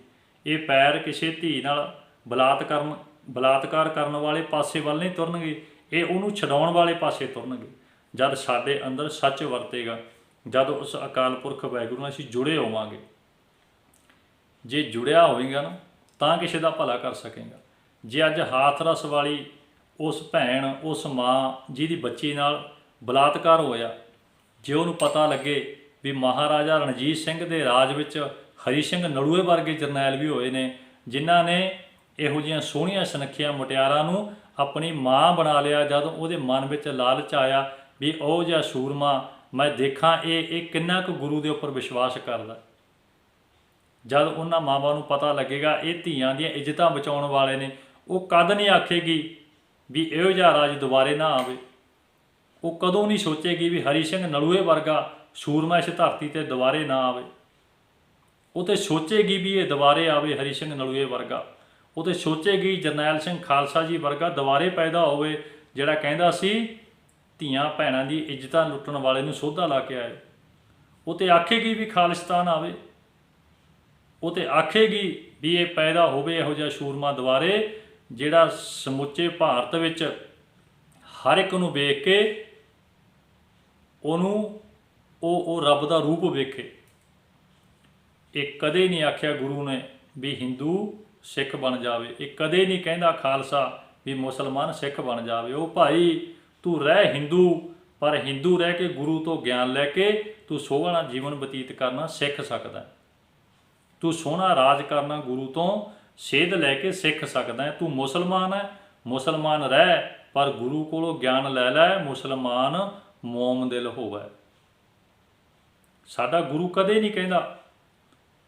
ਇਹ ਪੈਰ ਕਿਸੇ ਧੀ ਨਾਲ ਬਲਾਤਕਾਰ ਕਰਨ ਵਾਲੇ ਪਾਸੇ ਵੱਲ ਨਹੀਂ ਤੁਰਨਗੇ, ਇਹ ਉਹਨੂੰ ਛਡਾਉਣ ਵਾਲੇ ਪਾਸੇ ਤੁਰਨਗੇ। ਜਦ ਸਾਡੇ ਅੰਦਰ ਸੱਚ ਵਰਤੇਗਾ, ਜਦ ਉਸ ਅਕਾਲ ਪੁਰਖ ਵਾਹਿਗੁਰੂ ਨਾਲ ਅਸੀਂ ਜੁੜੇ ਹੋਵਾਂਗੇ। ਜੇ ਜੁੜਿਆ ਹੋਵੇਗਾ ਨਾ ਤਾਂ ਕਿਸੇ ਦਾ ਭਲਾ ਕਰ ਸਕੇਗਾ। ਜੇ ਅੱਜ ਹਾਥਰਸ ਵਾਲੀ ਉਸ ਭੈਣ, ਉਸ ਮਾਂ ਜਿਹਦੀ ਬੱਚੀ ਨਾਲ ਬਲਾਤਕਾਰ ਹੋਇਆ, ਜੇ ਉਹਨੂੰ ਪਤਾ ਲੱਗੇ ਵੀ ਮਹਾਰਾਜਾ ਰਣਜੀਤ ਸਿੰਘ ਦੇ ਰਾਜ ਵਿੱਚ ਹਰੀ ਸਿੰਘ ਨਲੂਏ ਵਰਗੇ ਜਰਨੈਲ ਵੀ ਹੋਏ ਨੇ, ਜਿਨ੍ਹਾਂ ਨੇ ਇਹੋ ਜਿਹੀਆਂ ਸੋਹਣੀਆਂ ਸੁਨੱਖੀਆਂ ਮੁਟਿਆਰਾਂ ਨੂੰ ਆਪਣੀ ਮਾਂ ਬਣਾ ਲਿਆ। ਜਦ ਉਹਦੇ ਮਨ ਵਿੱਚ ਲਾਲਚ ਆਇਆ ਵੀ ਉਹ ਜਿਹਾ ਸੂਰਮਾ ਮੈਂ ਦੇਖਾਂ ਇਹ ਕਿੰਨਾ ਕੁ ਗੁਰੂ ਦੇ ਉੱਪਰ ਵਿਸ਼ਵਾਸ ਕਰਦਾ। ਜਦ ਉਹਨਾਂ ਮਾਵਾਂ ਨੂੰ ਪਤਾ ਲੱਗੇਗਾ ਇਹ ਧੀਆਂ ਦੀਆਂ ਇੱਜ਼ਤਾਂ ਬਚਾਉਣ ਵਾਲੇ ਨੇ, ਉਹ ਕਦ ਨਹੀਂ ਆਖੇਗੀ ਵੀ ਇਹੋ ਜਿਹਾ ਰਾਜ ਦੁਬਾਰੇ ਨਾ ਆਵੇ। ਉਹ ਕਦੋਂ ਨਹੀਂ ਸੋਚੇਗੀ ਵੀ ਹਰੀ ਸਿੰਘ ਨਲੂਏ ਵਰਗਾ ਸੂਰਮਾ ਇਸ ਧਰਤੀ 'ਤੇ ਦੁਬਾਰੇ ਨਾ ਆਵੇ। ਉਹ ਤਾਂ ਸੋਚੇਗੀ ਵੀ ਇਹ ਦੁਬਾਰੇ ਆਵੇ ਹਰੀ ਸਿੰਘ ਨਲੂਏ ਵਰਗਾ। ਉਹ ਤਾਂ ਸੋਚੇਗੀ ਜਰਨੈਲ ਸਿੰਘ ਖਾਲਸਾ ਜੀ ਵਰਗਾ ਦੁਬਾਰੇ ਪੈਦਾ ਹੋਵੇ, ਜਿਹੜਾ ਕਹਿੰਦਾ ਸੀ ਧੀਆਂ ਭੈਣਾਂ ਦੀ ਇੱਜ਼ਤਾਂ ਲੁੱਟਣ ਵਾਲੇ ਨੂੰ ਸੋਧਾ ਲਾ ਕੇ ਆਏ। ਉਹ ਤਾਂ ਆਖੇਗੀ ਵੀ ਖਾਲਿਸਤਾਨ ਆਵੇ। ਉਹ ਤਾਂ ਆਖੇਗੀ ਵੀ ਇਹ ਪੈਦਾ ਹੋਵੇ ਇਹੋ ਜਿਹਾ ਸੂਰਮਾ ਦੁਬਾਰੇ, ਜਿਹੜਾ ਸਮੁੱਚੇ ਭਾਰਤ ਵਿੱਚ ਹਰ ਇੱਕ ਨੂੰ ਵੇਖ ਕੇ ਉਹਨੂੰ ਉਹ ਰੱਬ ਦਾ ਰੂਪ ਵੇਖੇ। ਇਹ ਕਦੇ ਨਹੀਂ ਆਖਿਆ ਗੁਰੂ ਨੇ ਵੀ ਹਿੰਦੂ ਸਿੱਖ ਬਣ ਜਾਵੇ। ਇਹ ਕਦੇ ਨਹੀਂ ਕਹਿੰਦਾ ਖਾਲਸਾ ਵੀ ਮੁਸਲਮਾਨ ਸਿੱਖ ਬਣ ਜਾਵੇ। ਉਹ ਭਾਈ ਤੂੰ ਰਹਿ ਹਿੰਦੂ, ਪਰ ਹਿੰਦੂ ਰਹਿ ਕੇ ਗੁਰੂ ਤੋਂ ਗਿਆਨ ਲੈ ਕੇ ਤੂੰ ਸੋਹਣਾ ਜੀਵਨ ਬਤੀਤ ਕਰਨਾ ਸਿੱਖ ਸਕਦਾ। ਤੂੰ ਸੋਹਣਾ ਰਾਜ ਕਰਨਾ ਗੁਰੂ ਤੋਂ ਸੇਧ ਲੈ ਕੇ ਸਿੱਖ ਸਕਦਾ। ਤੂੰ ਮੁਸਲਮਾਨ ਹੈ, ਮੁਸਲਮਾਨ ਰਹਿ, ਪਰ ਗੁਰੂ ਕੋਲੋਂ ਗਿਆਨ ਲੈ ਲੈ। ਮੁਸਲਮਾਨ ਮੋਮ ਦਿਲ ਹੋਵੇ। ਸਾਡਾ ਗੁਰੂ ਕਦੇ ਨਹੀਂ ਕਹਿੰਦਾ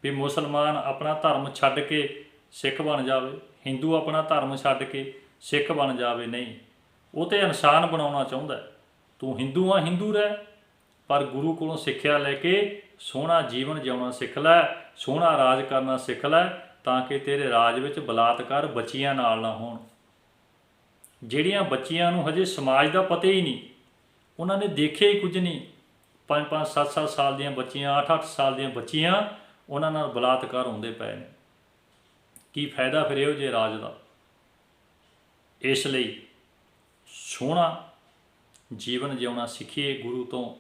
ਵੀ ਮੁਸਲਮਾਨ ਆਪਣਾ ਧਰਮ ਛੱਡ ਕੇ ਸਿੱਖ ਬਣ ਜਾਵੇ, ਹਿੰਦੂ ਆਪਣਾ ਧਰਮ ਛੱਡ ਕੇ ਸਿੱਖ ਬਣ ਜਾਵੇ। ਨਹੀਂ, ਉਹ ਤਾਂ ਇਨਸਾਨ ਬਣਾਉਣਾ ਚਾਹੁੰਦਾ। ਤੂੰ ਹਿੰਦੂ ਆ, ਹਿੰਦੂ ਰਹਿ, ਪਰ ਗੁਰੂ ਕੋਲੋਂ ਸਿੱਖਿਆ ਲੈ ਕੇ ਸੋਹਣਾ ਜੀਵਨ ਜਿਉਣਾ ਸਿੱਖ ਲੈ, ਸੋਹਣਾ ਰਾਜ ਕਰਨਾ ਸਿੱਖ ਲੈ, ਤਾਂ ਕਿ ਤੇਰੇ ਰਾਜ ਵਿੱਚ ਬਲਾਤਕਾਰ ਬੱਚੀਆਂ ਨਾਲ ਨਾ ਹੋਣ। ਜਿਹੜੀਆਂ ਬੱਚੀਆਂ ਨੂੰ ਹਜੇ ਸਮਾਜ ਦਾ ਪਤਾ ਹੀ ਨਹੀਂ, ਉਹਨਾਂ ਨੇ ਦੇਖਿਆ ਹੀ ਕੁਝ ਨਹੀਂ, 5-5, 7-7 ਸਾਲ ਦੀਆਂ ਬੱਚੀਆਂ, 8-8 ਸਾਲ ਦੀਆਂ ਬੱਚੀਆਂ, ਉਹਨਾਂ ਨਾਲ ਬਲਾਤਕਾਰ ਹੁੰਦੇ ਪਏ ਨੇ। ਕੀ ਫਾਇਦਾ ਫਿਰ ਇਹੋ ਜਿਹੇ ਰਾਜ ਦਾ? ਇਸ ਲਈ ਸੋਹਣਾ ਜੀਵਨ ਜਿਉਣਾ ਸਿੱਖੀਏ, ਗੁਰੂ ਤੋਂ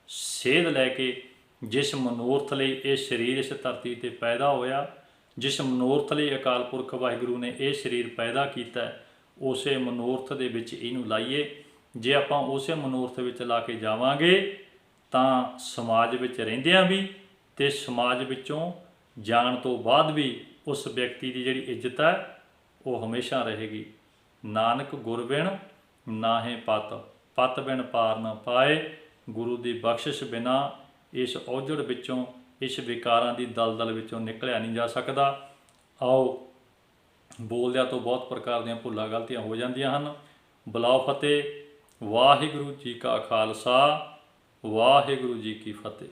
ਸੇਧ ਲੈ ਕੇ। ਜਿਸ ਮਨੋਰਥ ਲਈ ਇਹ ਸਰੀਰ ਇਸ ਧਰਤੀ 'ਤੇ ਪੈਦਾ ਹੋਇਆ, ਜਿਸ ਮਨੋਰਥ ਲਈ ਅਕਾਲ ਪੁਰਖ ਵਾਹਿਗੁਰੂ ਨੇ ਇਹ ਸਰੀਰ ਪੈਦਾ ਕੀਤਾ, ਉਸੇ ਮਨੋਰਥ ਦੇ ਵਿੱਚ ਇਹਨੂੰ ਲਾਈਏ। ਜੇ ਆਪਾਂ ਉਸੇ ਮਨੋਰਥ ਵਿੱਚ ਲਾ ਕੇ ਜਾਵਾਂਗੇ ਤਾਂ ਸਮਾਜ ਵਿੱਚ ਰਹਿੰਦਿਆਂ ਵੀ ਅਤੇ ਸਮਾਜ ਵਿੱਚੋਂ ਜਾਣ ਤੋਂ ਬਾਅਦ ਵੀ ਉਸ ਵਿਅਕਤੀ ਦੀ ਜਿਹੜੀ ਇੱਜ਼ਤ ਹੈ ਉਹ ਹਮੇਸ਼ਾ ਰਹੇਗੀ। ਨਾਨਕ ਗੁਰ ਬਿਨ ਨਾਹੇ ਪਤ, ਪਤ ਬਿਨ ਪਾਰ ਨਾ ਪਾਏ। ਗੁਰੂ ਦੀ ਬਖਸ਼ਿਸ਼ ਬਿਨਾਂ ਇਸ ਔਜੜ ਵਿੱਚੋਂ, ਇਸ ਵਿਕਾਰਾਂ ਦੀ ਦਲਦਲ ਵਿੱਚੋਂ ਨਿਕਲਿਆ ਨਹੀਂ ਜਾ ਸਕਦਾ। ਆਓ, ਬੋਲਦਿਆਂ ਤੋਂ ਬਹੁਤ ਪ੍ਰਕਾਰ ਦੀਆਂ ਭੁੱਲਾਂ ਗਲਤੀਆਂ ਹੋ ਜਾਂਦੀਆਂ ਹਨ। ਬੁਲਾਓ ਫਤਿਹ। ਵਾਹਿਗੁਰੂ ਜੀ ਕਾ ਖਾਲਸਾ, ਵਾਹਿਗੁਰੂ ਜੀ ਕੀ ਫਤਿਹ।